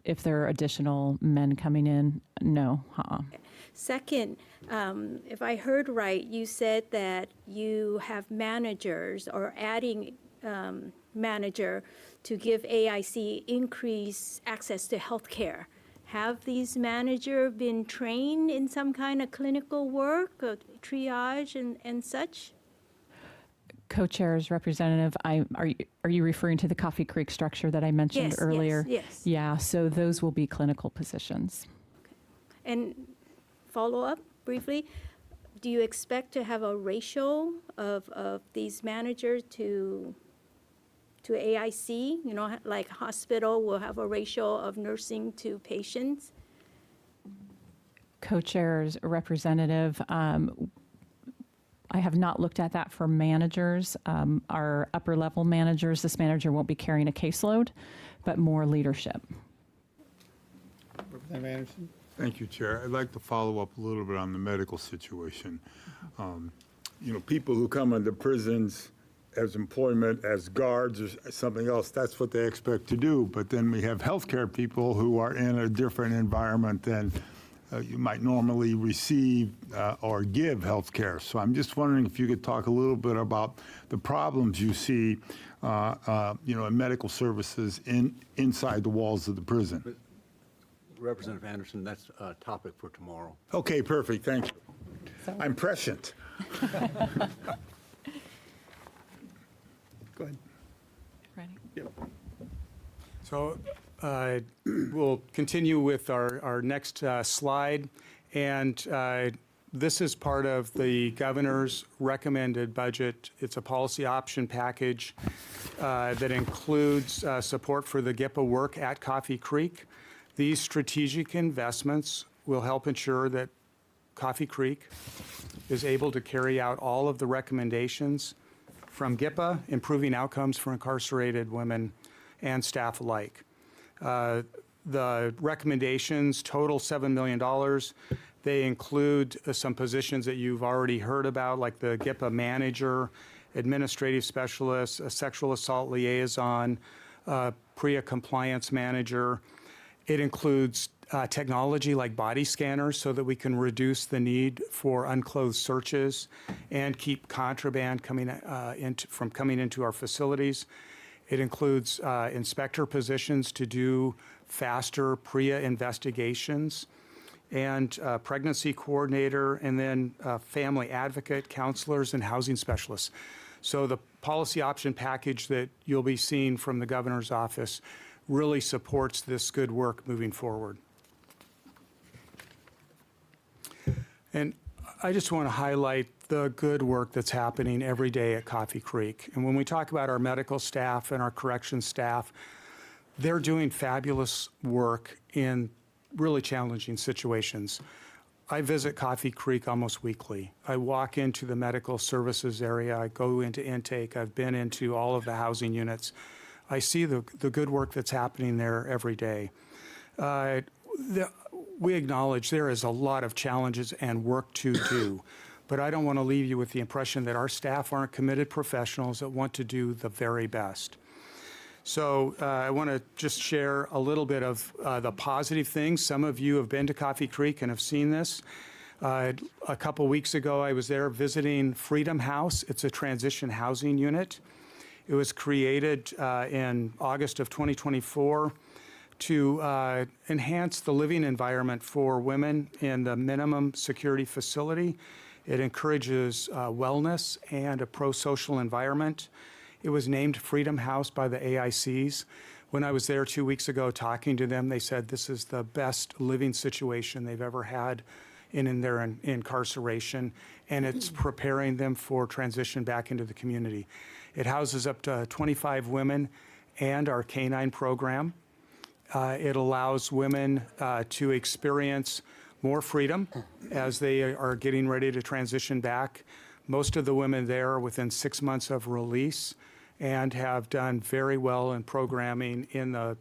if there are additional men coming in. No. Second, if I heard right, you said that you have managers or adding manager to give AIC increased access to health care. Have these managers been trained in some kind of clinical work, or triage and such? Co-chairs, Representative, are you referring to the Coffee Creek structure that I mentioned earlier? Yes. Yeah, so those will be clinical positions. And follow up briefly, do you expect to have a ratio of these managers to AIC? You know, like hospital will have a ratio of nursing to patients? Co-chairs, representative, I have not looked at that for managers. Our upper level managers, this manager won't be carrying a caseload, but more leadership. Representative Anderson? Thank you, Chair. I'd like to follow up a little bit on the medical situation. You know, people who come into prisons as employment, as guards or something else, that's what they expect to do. But then we have healthcare people who are in a different environment than you might normally receive or give health care. So I'm just wondering if you could talk a little bit about the problems you see, you know, in medical services inside the walls of the prison. Representative Anderson, that's a topic for tomorrow. Okay, perfect, thank you. I'm prescient. Go ahead. Ready? Yep. So we'll continue with our next slide. And this is part of the governor's recommended budget. It's a policy option package that includes support for the GIPA work at Coffee Creek. These strategic investments will help ensure that Coffee Creek is able to carry out all of the recommendations from GIPA, improving outcomes for incarcerated women and staff alike. The recommendations total $7 million. They include some positions that you've already heard about, like the GIPA manager, administrative specialist, a sexual assault liaison, PREA compliance manager. It includes technology like body scanners so that we can reduce the need for unclothed searches and keep contraband from coming into our facilities. It includes inspector positions to do faster PREA investigations, and pregnancy coordinator, and then family advocate, counselors, and housing specialists. So the policy option package that you'll be seeing from the governor's office really supports this good work moving forward. And I just want to highlight the good work that's happening every day at Coffee Creek. And when we talk about our medical staff and our corrections staff, they're doing fabulous work in really challenging situations. I visit Coffee Creek almost weekly. I walk into the medical services area. I go into intake. I've been into all of the housing units. I see the good work that's happening there every day. We acknowledge there is a lot of challenges and work to do, but I don't want to leave you with the impression that our staff aren't committed professionals that want to do the very best. So I want to just share a little bit of the positive things. Some of you have been to Coffee Creek and have seen this. A couple weeks ago, I was there visiting Freedom House. It's a transition housing unit. It was created in August of 2024 to enhance the living environment for women in the minimum security facility. It encourages wellness and a pro-social environment. It was named Freedom House by the AICs. When I was there 2 weeks ago talking to them, they said this is the best living situation they've ever had in their incarceration, and it's preparing them for transition back into the community. It houses up to 25 women and our canine program. It allows women to experience more freedom as they are getting ready to transition back. Most of the women there are within 6 months of release and have done very well in programming in the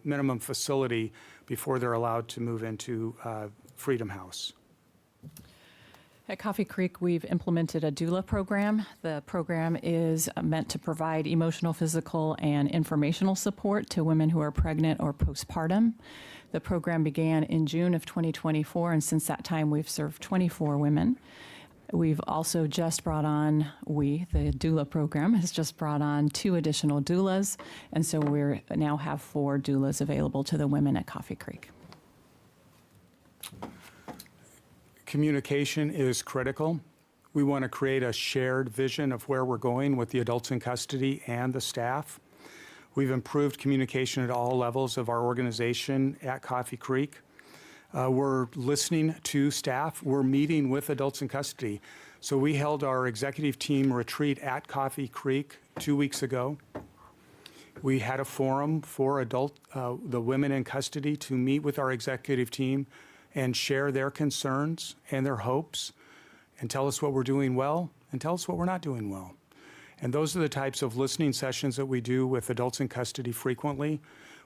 minimum facility before they're allowed to move into Freedom House. At Coffee Creek, we've implemented a doula program. The program is meant to provide emotional, physical, and informational support to women who are pregnant or postpartum. The program began in June of 2024, and since that time, we've served 24 women. We've also just brought on, the doula program has just brought on 2 additional doulas, and so we now have 4 doulas available to the women at Coffee Creek. Communication is critical. We want to create a shared vision of where we're going with the adults in custody and the staff. We've improved communication at all levels of our organization at Coffee Creek. We're listening to staff. We're meeting with adults in custody. So we held our executive team retreat at Coffee Creek 2 weeks ago. We had a forum for the women in custody to meet with our executive team and share their concerns and their hopes and tell us what we're doing well and tell us what we're not doing well. And those are the types of listening sessions that we do with adults in custody frequently.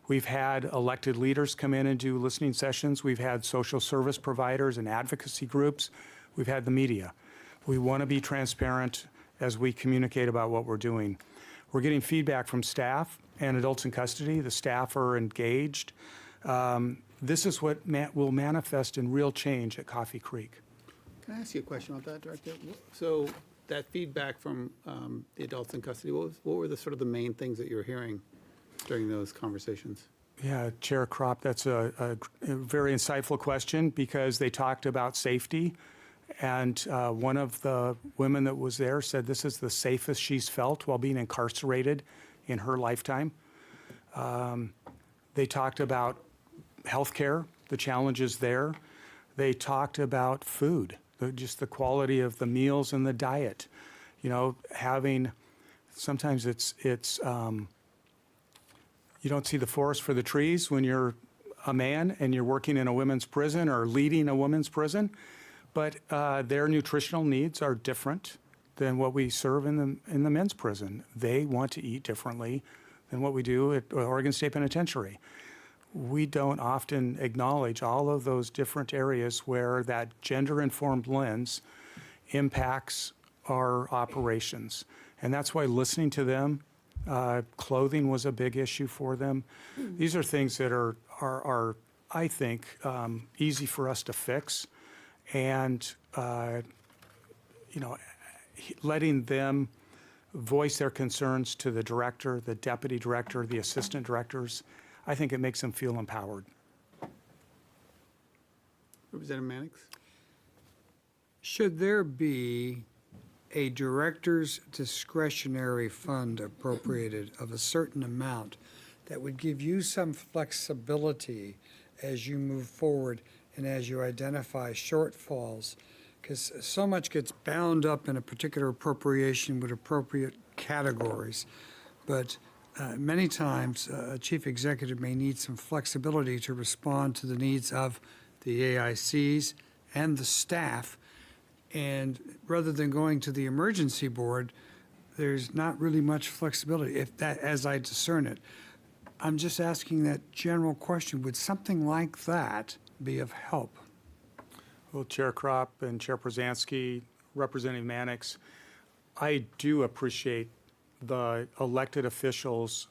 We've had elected leaders come in and do listening sessions. We've had social service providers and advocacy groups. We've had the media. We want to be transparent as we communicate about what we're doing. We're getting feedback from staff and adults in custody. The staff are engaged. This is what will manifest in real change at Coffee Creek. Can I ask you a question about that, Director? So that feedback from the adults in custody, what were the sort of the main things that you were hearing during those conversations? Yeah, Chair Kropp, that's a very insightful question because they talked about safety. And one of the women that was there said this is the safest she's felt while being incarcerated in her lifetime. They talked about healthcare, the challenges there. They talked about food, just the quality of the meals and the diet. You know, sometimes it's you don't see the forest for the trees when you're a man and you're working in a women's prison or leading a women's prison, but their nutritional needs are different than what we serve in the men's prison. They want to eat differently than what we do at Oregon State Penitentiary. We don't often acknowledge all of those different areas where that gender-informed lens impacts our operations. And that's why listening to them, clothing was a big issue for them. These are things that are I think, easy for us to fix. And, you know, letting them voice their concerns to the director, the deputy director, the assistant directors, I think it makes them feel empowered. Representative Mannix? Should there be a director's discretionary fund appropriated of a certain amount that would give you some flexibility as you move forward and as you identify shortfalls? Because so much gets bound up in a particular appropriation with appropriate categories. But many times, a chief executive may need some flexibility to respond to the needs of the AICs and the staff. And rather than going to the emergency board, there's not really much flexibility, if that, as I discern it. I'm just asking that general question. Would something like that be of help? Well, Chair Kropp and Chair Prozansky, Representative Mannix, I do appreciate the elected officials,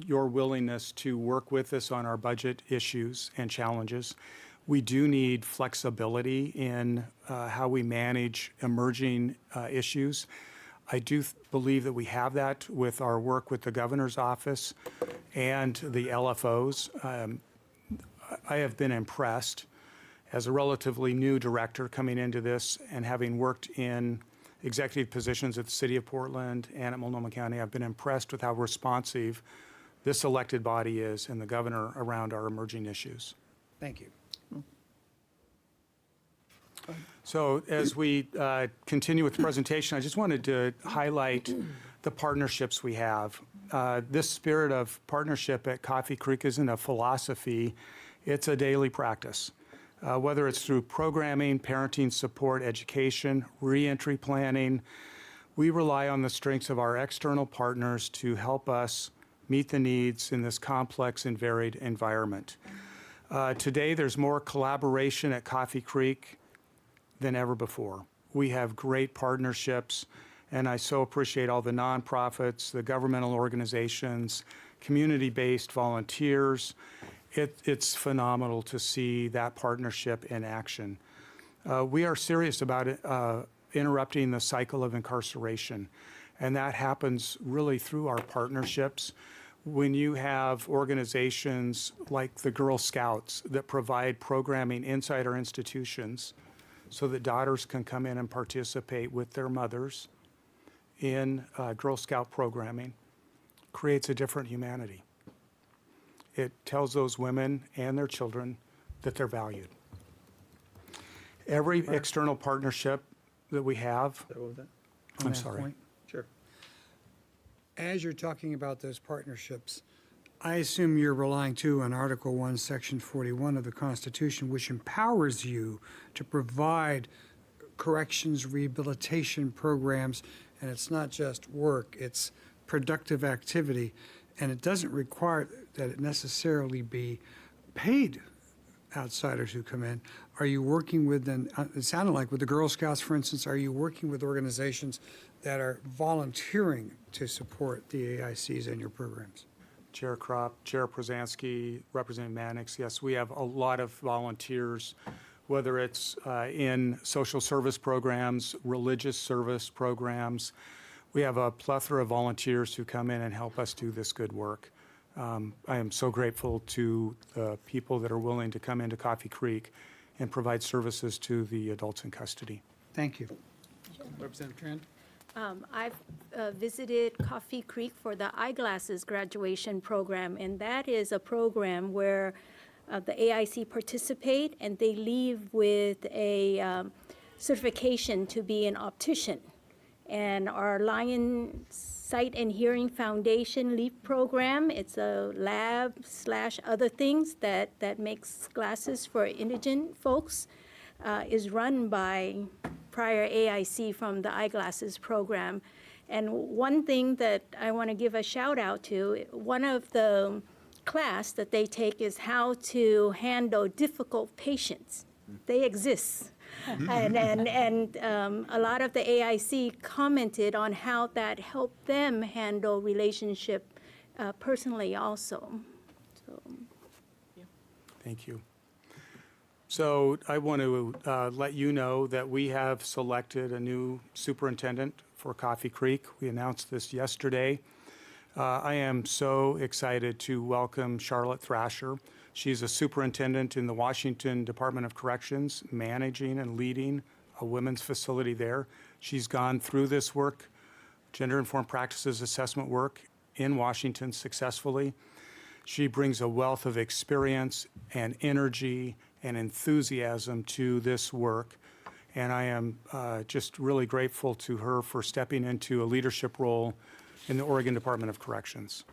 your willingness to work with us on our budget issues and challenges. We do need flexibility in how we manage emerging issues. I do believe that we have that with our work with the governor's office and the LFOs. I have been impressed as a relatively new director coming into this and having worked in executive positions at the City of Portland and at Multnomah County. I've been impressed with how responsive this elected body is and the governor around our emerging issues. Thank you. So as we continue with the presentation, I just wanted to highlight the partnerships we have. This spirit of partnership at Coffee Creek isn't a philosophy, it's a daily practice. Whether it's through programming, parenting support, education, reentry planning, we rely on the strengths of our external partners to help us meet the needs in this complex and varied environment. Today, there's more collaboration at Coffee Creek than ever before. We have great partnerships, and I so appreciate all the nonprofits, the governmental organizations, community-based volunteers. It's phenomenal to see that partnership in action. We are serious about interrupting the cycle of incarceration, and that happens really through our partnerships. When you have organizations like the Girl Scouts that provide programming inside our institutions so that daughters can come in and participate with their mothers in Girl Scout programming, creates a different humanity. It tells those women and their children that they're valued. Every external partnership that we have, What was that? I'm that sorry. point. Sure. As you're talking about those partnerships, I assume you're relying too on Article 1, Section 41 of the Constitution, which empowers you to provide corrections rehabilitation programs, and it's not just work, it's productive activity, and it doesn't require that it necessarily be paid outsiders who come in. Are you working with them, it sounded like with the Girl Scouts, for instance, are you working with organizations that are volunteering to support the AICs and your programs? Chair Kropp, Chair Prozansky, Representative Mannix, yes, we have a lot of volunteers, whether it's in social service programs, religious service programs. We have a plethora of volunteers who come in and help us do this good work. I am so grateful to the people that are willing to come into Coffee Creek and provide services to the adults in custody. Thank you. Representative Tran? I've visited Coffee Creek for the eyeglasses graduation program, and that is a program where the AIC participate and they leave with a certification to be an optician. And our Lion Sight and Hearing Foundation LEAP program, it's a lab/other things that makes glasses for indigent folks, is run by prior AIC from the eyeglasses program. And one thing that I want to give a shout out to, one of the class that they take is how to handle difficult patients. They exist. And a lot of the AIC commented on how that helped them handle relationship personally also. So. Thank you. So I want to let you know that we have selected a new superintendent for Coffee Creek. We announced this yesterday. I am so excited to welcome Charlotte Thrasher. She's a superintendent in the Washington Department of Corrections, managing and leading a women's facility there. She's gone through this work, gender-informed practices assessment work in Washington successfully. She brings a wealth of experience and energy and enthusiasm to this work. And I am just really grateful to her for stepping into a leadership role in the Oregon Department of Corrections.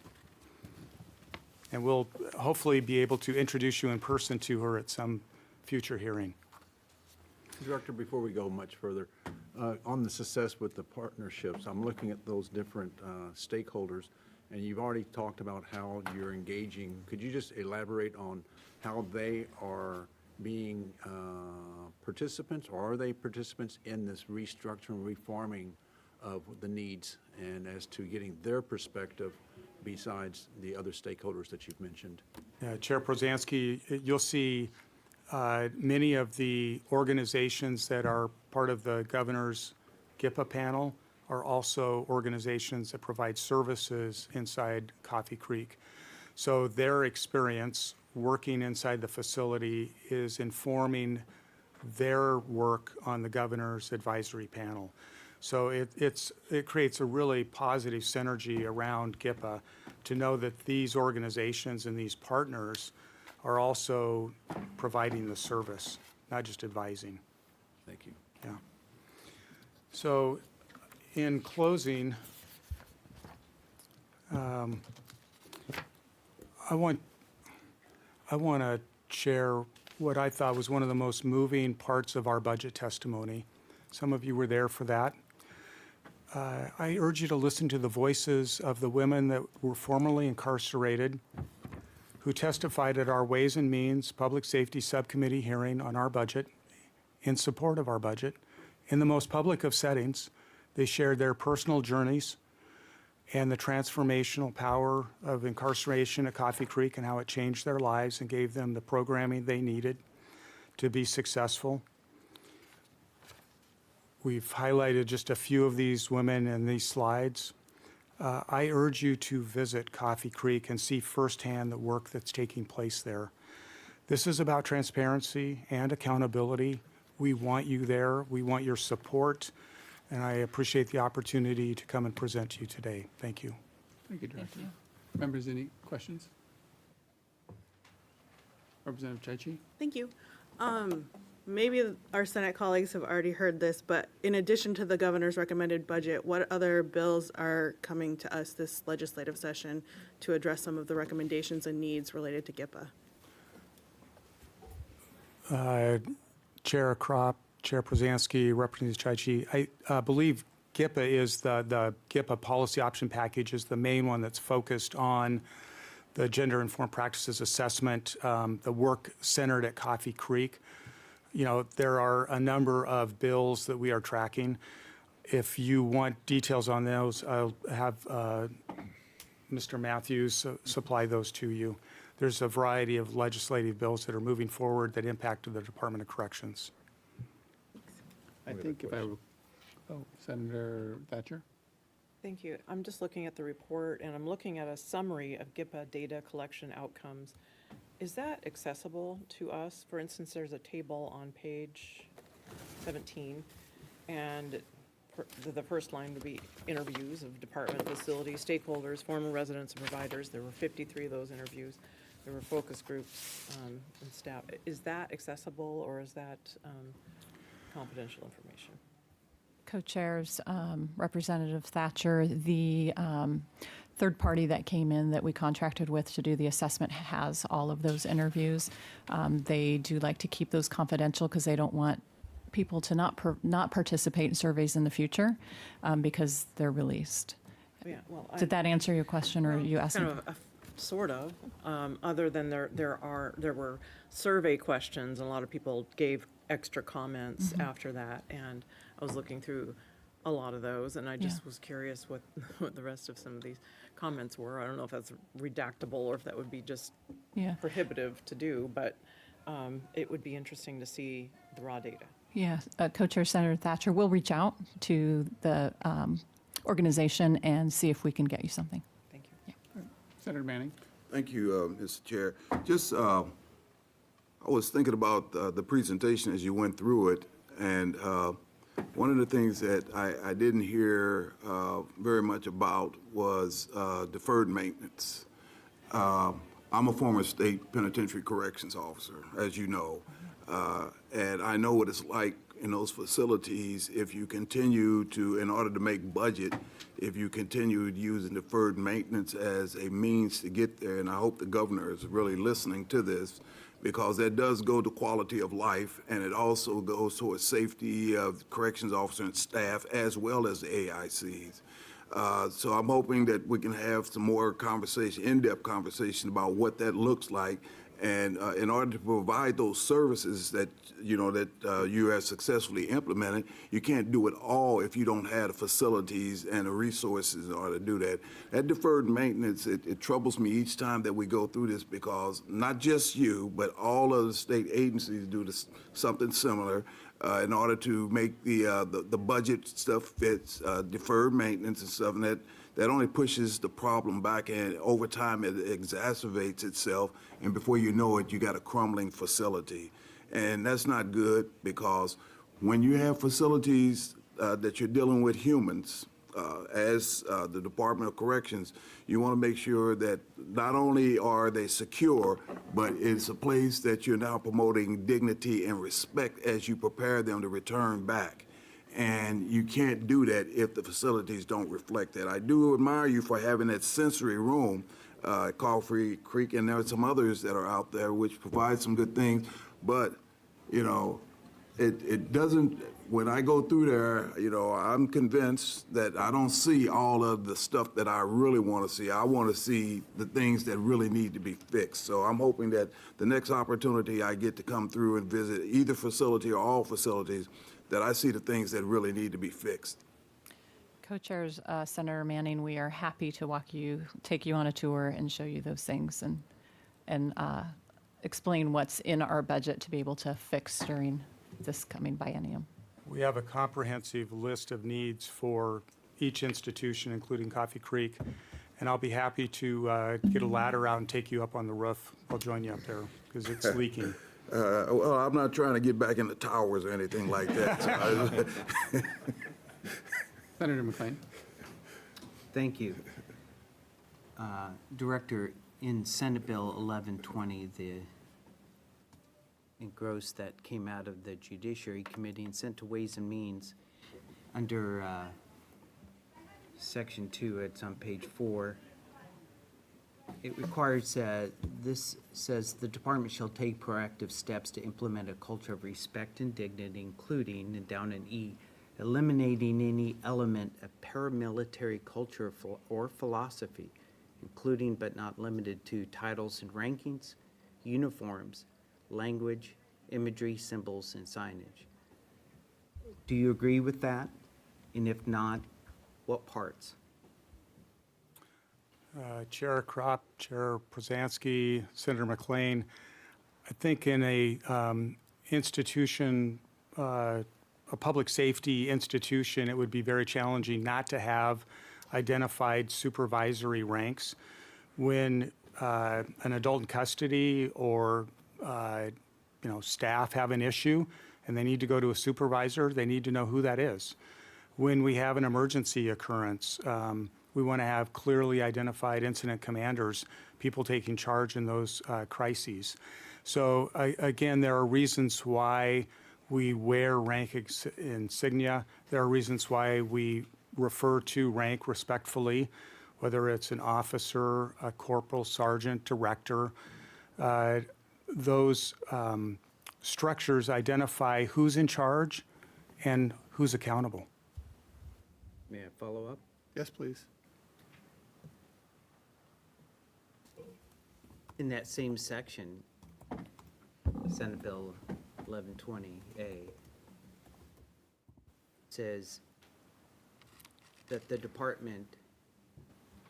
And we'll hopefully be able to introduce you in person to her at some future hearing. Director, before we go much further, on the success with the partnerships, I'm looking at those different stakeholders, and you've already talked about how you're engaging. Could you just elaborate on how they are being participants, or are they participants in this restructuring, reforming of the needs, and as to getting their perspective besides the other stakeholders that you've mentioned? Chair Prozansky, you'll see many of the organizations that are part of the governor's GIPA panel are also organizations that provide services inside Coffee Creek. So their experience working inside the facility is informing their work on the governor's advisory panel. So it creates a really positive synergy around GIPA to know that these organizations and these partners are also providing the service, not just advising. Thank you. Yeah. So in closing, I want to share what I thought was one of the most moving parts of our budget testimony. Some of you were there for that. I urge you to listen to the voices of the women that were formerly incarcerated who testified at our Ways and Means Public Safety Subcommittee hearing on our budget, in support of our budget. In the most public of settings, they shared their personal journeys and the transformational power of incarceration at Coffee Creek and how it changed their lives and gave them the programming they needed to be successful. We've highlighted just a few of these women in these slides. I urge you to visit Coffee Creek and see firsthand the work that's taking place there. This is about transparency and accountability. We want you there. We want your support. And I appreciate the opportunity to come and present to you today. Thank you. Thank you, Director. Members, any questions? Representative Chaichi? Thank you. Maybe our Senate colleagues have already heard this, but in addition to the governor's recommended budget, what other bills are coming to us this legislative session to address some of the recommendations and needs related to GIPA? Chair Kropp, Chair Prozansky, Representative Chaichi, I believe GIPA is the GIPA policy option package is the main one that's focused on the gender-informed practices assessment, the work centered at Coffee Creek. You know, there are a number of bills that we are tracking. If you want details on those, I'll have Mr. Matthews supply those to you. There's a variety of legislative bills that are moving forward that impact the Department of Corrections. I think if I, Senator Thatcher? Thank you. I'm just looking at the report, and I'm looking at a summary of GIPA data collection outcomes. Is that accessible to us? For instance, there's a table on page 17, and the first line would be interviews of department, facilities, stakeholders, former residents, and providers. There were 53 of those interviews. There were focus groups and staff. Is that accessible, or is that confidential information? Co-chairs, Representative Thatcher, the third party that came in that we contracted with to do the assessment has all of those interviews. They do like to keep those confidential because they don't want people to not participate in surveys in the future because they're released. Yeah, well, Did that answer your question, or are you asking? Kind of sort of. Other than there were survey questions, and a lot of people gave extra comments after that, and I was looking through a lot of those, and I just was curious what the rest of some of these comments were. I don't know if that's redactable or if that would be just prohibitive to do, but it would be interesting to see the raw data. Yeah, Co-Chair Senator Thatcher will reach out to the organization and see if we can get you something. Thank you. Yeah. Senator Manning? Thank you, Mr. Chair. Just, I was thinking about the presentation as you went through it, and one of the things that I didn't hear very much about was deferred maintenance. I'm a former state penitentiary corrections officer, as you know, and I know what it's like in those facilities if you continue to, in order to make budget, if you continue using deferred maintenance as a means to get there. And I hope the governor is really listening to this, because that does go to quality of life, and it also goes towards safety of corrections officer and staff, as well as the AICs. So I'm hoping that we can have some more conversation, in-depth conversation about what that looks like. And in order to provide those services that, you know, that you have successfully implemented, you can't do it all if you don't have the facilities and the resources in order to do that. That deferred maintenance, it troubles me each time that we go through this, because not just you, but all of the state agencies do this, something similar in order to make the budget stuff fits, deferred maintenance and stuff, and that only pushes the problem back, and over time it exacerbates itself, and before you know it, you got a crumbling facility. And that's not good, because when you have facilities that you're dealing with humans, as the Department of Corrections, you want to make sure that not only are they secure, but it's a place that you're now promoting dignity and respect as you prepare them to return back. And you can't do that if the facilities don't reflect that. I do admire you for having that sensory room, Coffee Creek, and there are some others that are out there which provide some good things. But, you know, it doesn't, when I go through there, you know, I'm convinced that I don't see all of the stuff that I really want to see. I want to see the things that really need to be fixed. So I'm hoping that the next opportunity I get to come through and visit either facility or all facilities, that I see the things that really need to be fixed. Co-chairs, Senator Manning, we are happy to take you on a tour and show you those things and explain what's in our budget to be able to fix during this coming biennium. We have a comprehensive list of needs for each institution, including Coffee Creek, and I'll be happy to get a ladder out and take you up on the roof. I'll join you up there because it's leaking. Well, I'm not trying to get back in the towers or anything like that. Senator McLean? Thank you. Director, in Senate Bill 1120, the and gross that came out of the Judiciary Committee and sent to Ways and Means under Section 2, it's on page 4. It requires, this says, the department shall take proactive steps to implement a culture of respect and dignity, including, and down in E, eliminating any element of paramilitary culture or philosophy, including but not limited to titles and rankings, uniforms, language, imagery, symbols, and signage. Do you agree with that? And if not, what parts? Chair Kropp, Chair Prozansky, Senator McLean, I think in a institution, a public safety institution, it would be very challenging not to have identified supervisory ranks. When an adult in custody or staff have an issue and they need to go to a supervisor, they need to know who that is. When we have an emergency occurrence, we want to have clearly identified incident commanders, people taking charge in those crises. So again, there are reasons why we wear rank insignia. There are reasons why we refer to rank respectfully, whether it's an officer, a corporal, sergeant, director. Those structures identify who's in charge and who's accountable. May I follow up? Yes, please. In that same section, Senate Bill 1120A says that the department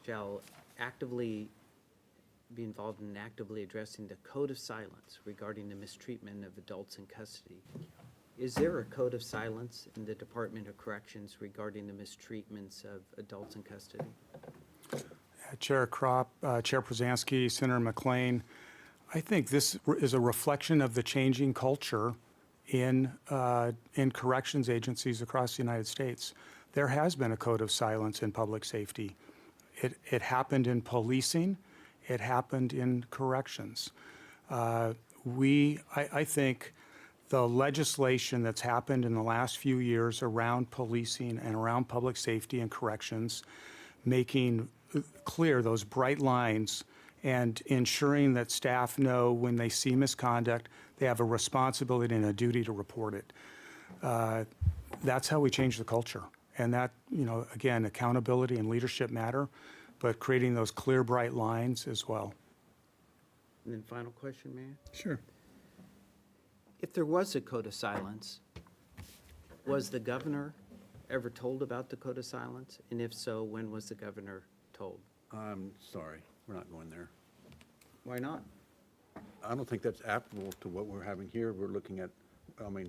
shall actively be involved in actively addressing the code of silence regarding the mistreatment of adults in custody. Is there a code of silence in the Department of Corrections regarding the mistreatments of adults in custody? Chair Kropp, Chair Prozansky, Senator McLean, I think this is a reflection of the changing culture in corrections agencies across the United States. There has been a code of silence in public safety. It happened in policing. It happened in corrections. I think the legislation that's happened in the last few years around policing and around public safety and corrections, making clear those bright lines and ensuring that staff know when they see misconduct, they have a responsibility and a duty to report it. That's how we change the culture. And that, again, accountability and leadership matter, but creating those clear, bright lines as well. And then final question, Mayor? Sure. If there was a code of silence, was the governor ever told about the code of silence? And if so, when was the governor told? I'm sorry, we're not going there. Why not? I don't think that's applicable to what we're having here. We're looking at,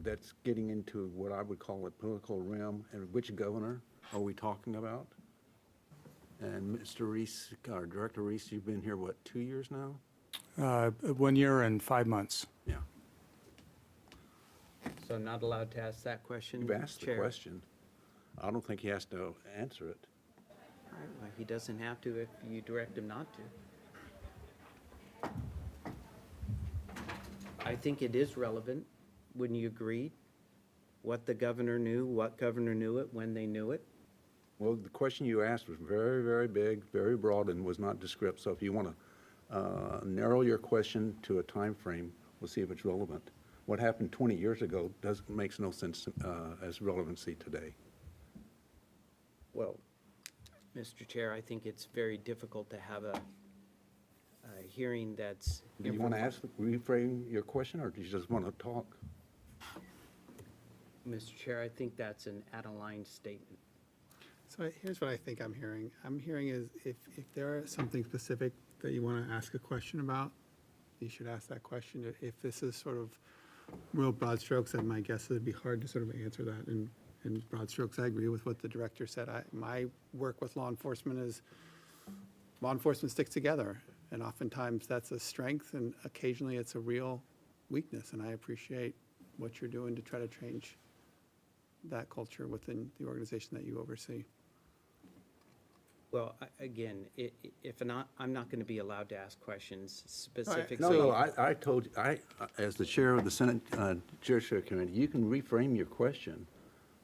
that's getting into what I would call a political realm, and which governor are we talking about? And Mr. Reese, our Director Reese, you've been here, what, 2 years now? 1 year and 5 months. Yeah. So not allowed to ask that question? You've asked the Chair? question. I don't think he has to answer it. All right, well, he doesn't have to if you direct him not to. I think it is relevant. Wouldn't you agree? What the governor knew, what governor knew it, when they knew it? Well, the question you asked was very, very big, very broad, and was not descriptive. So if you want to narrow your question to a time frame, we'll see if it's relevant. What happened 20 years ago makes no sense as relevancy today. Well, Mr. Chair, I think it's very difficult to have a hearing that's. Do you want to reframe your question, or do you just want to talk? Mr. Chair, I think that's an out-of-line statement. So here's what I think I'm hearing. I'm hearing is if there is something specific that you want to ask a question about, you should ask that question. If this is sort of real broad strokes, then my guess is it'd be hard to sort of answer that in broad strokes. I agree with what the director said. My work with law enforcement is law enforcement sticks together, and oftentimes that's a strength, and occasionally it's a real weakness, and I appreciate what you're doing to try to change that culture within the organization that you oversee. Well, again, if not, I'm not going to be allowed to ask questions specifically. No, I told you, as the chair of the Senate Judiciary Committee, you can reframe your question,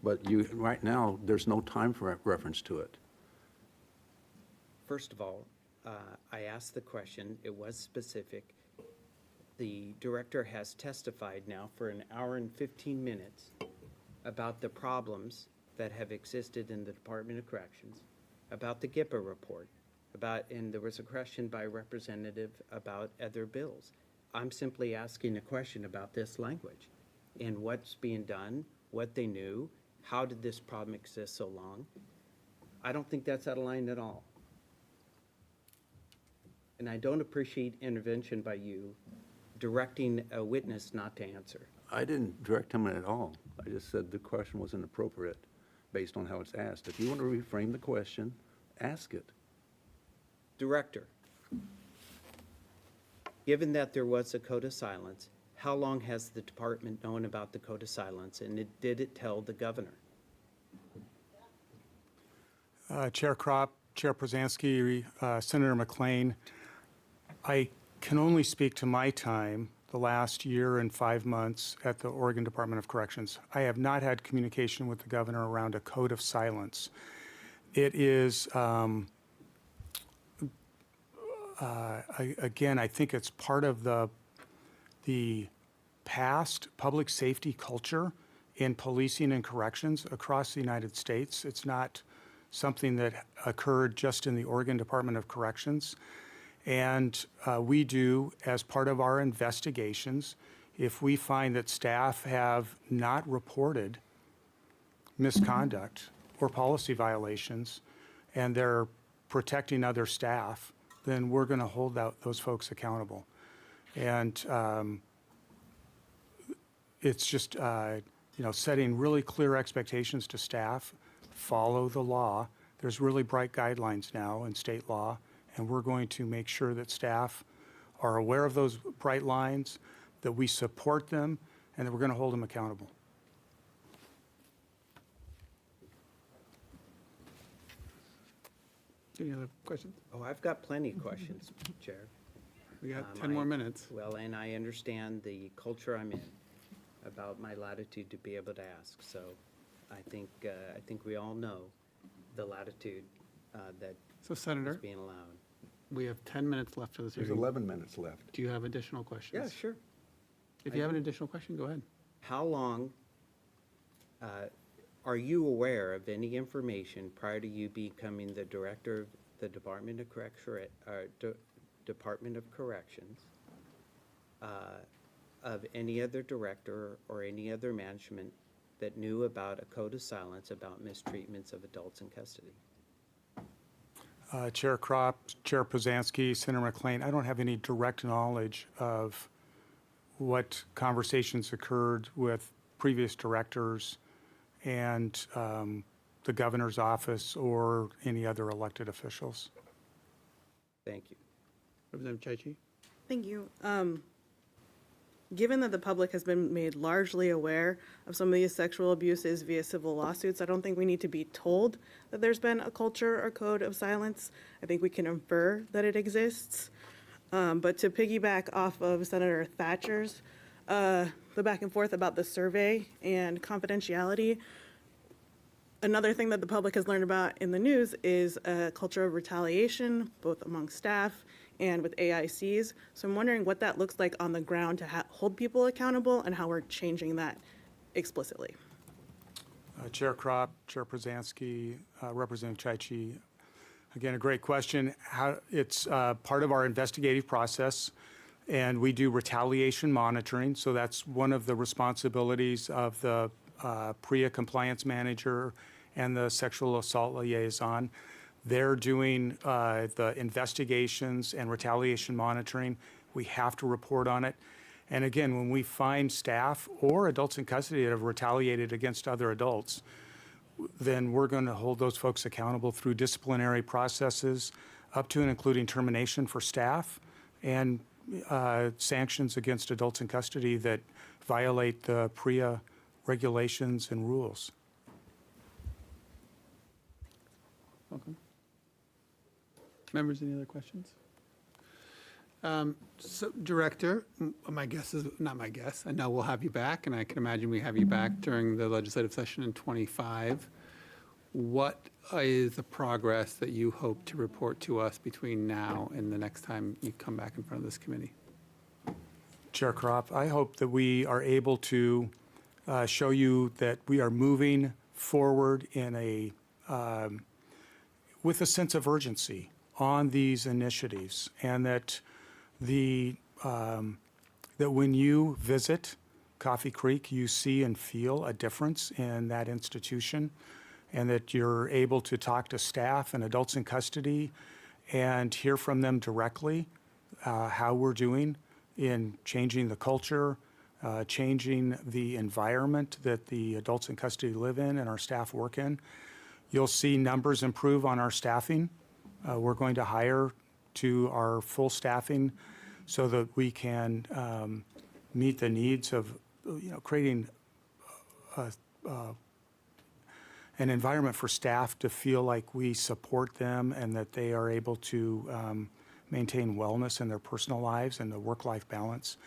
but right now, there's no time for reference to it. First of all, I asked the question, it was specific. The director has testified now for an hour and 15 minutes about the problems that have existed in the Department of Corrections, about the GIPA report, and there was a question by a representative about other bills. I'm simply asking a question about this language and what's being done, what they knew, how did this problem exist so long? I don't think that's out of line at all. And I don't appreciate intervention by you directing a witness not to answer. I didn't direct him at all. I just said the question was inappropriate based on how it's asked. If you want to reframe the question, ask it. Director, given that there was a code of silence, how long has the department known about the code of silence, and did it tell the governor? Chair Kropp, Chair Prozansky, Senator McLean, I can only speak to my time, the last year and 5 months at the Oregon Department of Corrections. I have not had communication with the governor around a code of silence. It is, again, I think it's part of the past public safety culture in policing and corrections across the United States. It's not something that occurred just in the Oregon Department of Corrections. And we do, as part of our investigations, if we find that staff have not reported misconduct or policy violations and they're protecting other staff, then we're going to hold those folks accountable. And it's just, setting really clear expectations to staff, follow the law. There's really bright guidelines now in state law, and we're going to make sure that staff are aware of those bright lines, that we support them, and that we're going to hold them accountable. Any other questions? Oh, I've got plenty of questions, Chair. We got 10 more minutes. Well, and I understand the culture I'm in about my latitude to be able to ask. So I think we all know the latitude that So Senator, is being allowed. we have 10 minutes left for this There's hearing. 11 minutes left. Do you have additional questions? Yeah, sure. If you have an additional question, go ahead. How long, are you aware of any information prior to you becoming the director of the Department of Department of Corrections, of any other director or any other management that knew about a code of silence about mistreatments of adults in custody? Chair Kropp, Chair Prozansky, Senator McLean, I don't have any direct knowledge of what conversations occurred with previous directors and the governor's office or any other elected officials. Thank you. Representative Chaichi? Thank you. Given that the public has been made largely aware of some of these sexual abuses via civil lawsuits, I don't think we need to be told that there's been a culture or code of silence. I think we can infer that it exists. But to piggyback off of Senator Thatcher's, the back and forth about the survey and confidentiality, another thing that the public has learned about in the news is a culture of retaliation, both among staff and with AICs. So I'm wondering what that looks like on the ground to hold people accountable and how we're changing that explicitly. Chair Kropp, Chair Prozansky, Representative Chaichi, again, a great question. It's part of our investigative process, and we do retaliation monitoring. So that's one of the responsibilities of the PREA compliance manager and the sexual assault liaison. They're doing the investigations and retaliation monitoring. We have to report on it. And again, when we find staff or adults in custody that have retaliated against other adults, then we're going to hold those folks accountable through disciplinary processes, up to and including termination for staff and sanctions against adults in custody that violate the PREA regulations and rules. Welcome. Members, any other questions? So, Director, my guess is, not my guess, I know we'll have you back, and I can imagine we have you back during the legislative session in '25. What is the progress that you hope to report to us between now and the next time you come back in front of this committee? Chair Kropp, I hope that we are able to show you that we are moving forward in with a sense of urgency on these initiatives, and that that when you visit Coffee Creek, you see and feel a difference in that institution, and that you're able to talk to staff and adults in custody and hear from them directly how we're doing in changing the culture, changing the environment that the adults in custody live in and our staff work in. You'll see numbers improve on our staffing. We're going to hire to our full staffing so that we can meet the needs of, creating an environment for staff to feel like we support them and that they are able to maintain wellness in their personal lives and the work-life balance.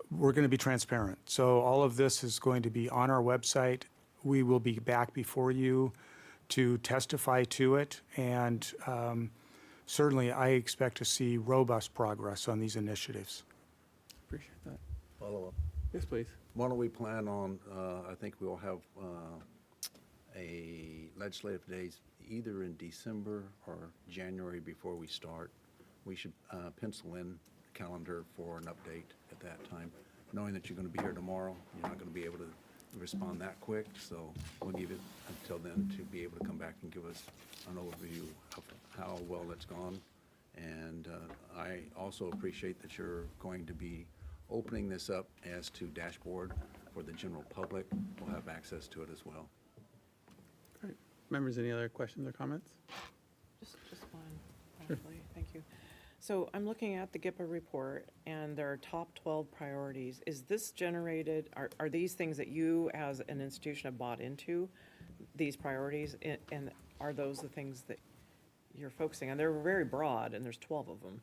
We're going to be transparent. So all of this is going to be on our website. We will be back before you to testify to it, and certainly I expect to see robust progress on these initiatives. Appreciate that. Follow up. Yes, please. Why don't we plan on, I think we'll have a legislative days either in December or January before we start. We should pencil in a calendar for an update at that time. Knowing that you're going to be here tomorrow, you're not going to be able to respond that quick, so we'll give it until then to be able to come back and give us an overview of how well it's gone. And I also appreciate that you're going to be opening this up as to dashboard for the general public. We'll have access to it as well. Great. Members, any other questions or comments? Just one, actually. Thank you. So I'm looking at the GIPA report, and there are top 12 priorities. Is this generated, are these things that you as an institution have bought into, these priorities? And are those the things that you're focusing on? They're very broad, and there's 12 of them.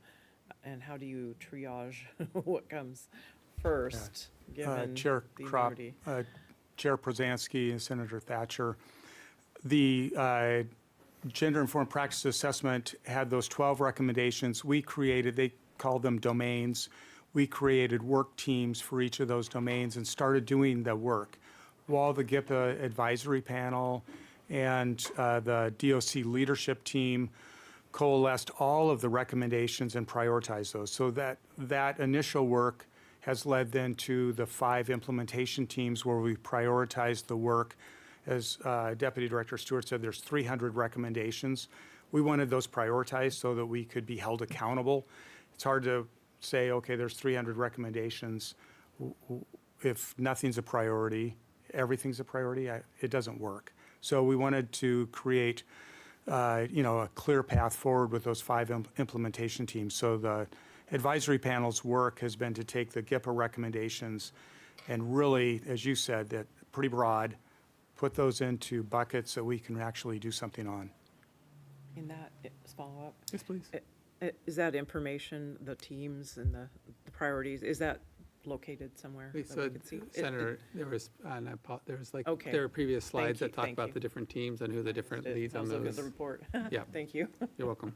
And how do you triage what comes first, given Chair the Kropp, enormity? Chair Prozansky and Senator Thatcher, the Gender-Informed Practice Assessment had those 12 recommendations. We created, they called them domains. We created work teams for each of those domains and started doing the work. While the GIPA advisory panel and the DOC leadership team coalesced all of the recommendations and prioritized those. So that initial work has led then to the 5 implementation teams where we prioritized the work. As Deputy Director Steward said, there's 300 recommendations. We wanted those prioritized so that we could be held accountable. It's hard to say, okay, there's 300 recommendations. If nothing's a priority, everything's a priority, it doesn't work. So we wanted to create, a clear path forward with those 5 implementation teams. So the advisory panel's work has been to take the GIPA recommendations and really, as you said, that pretty broad, put those into buckets that we can actually do something on. In that, follow-up? Yes, please. Is that information, the teams and the priorities, is that located somewhere that we So, can see? Senator, there was like, Okay. there were previous slides that talked thank about you. the different teams and who the different leads I on was looking at those. the report. Yeah. Thank you. You're welcome.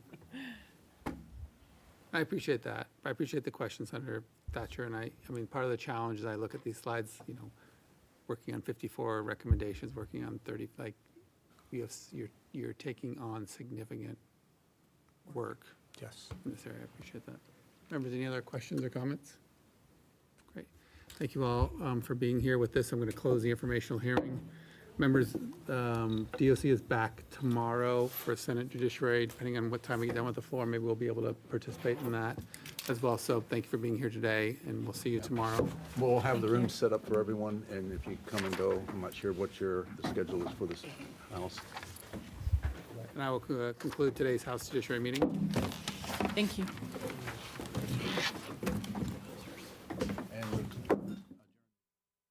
I appreciate that. I appreciate the question, Senator Thatcher, and I mean, part of the challenge is I look at these slides, working on 54 recommendations, working on 30, like, you're taking on significant work. Yes. In this area. I appreciate that. Members, any other questions or comments? Great. Thank you all for being here. With this, I'm going to close the informational hearing. Members, DOC is back tomorrow for Senate Judiciary. Depending on what time we get done with the floor, maybe we'll be able to participate in that as well. So thank you for being here today, and we'll see you tomorrow. We'll have the room set up for everyone, and if you come and go, I'm not sure what the schedule is for this house. And I will conclude today's House Judiciary meeting. Thank you.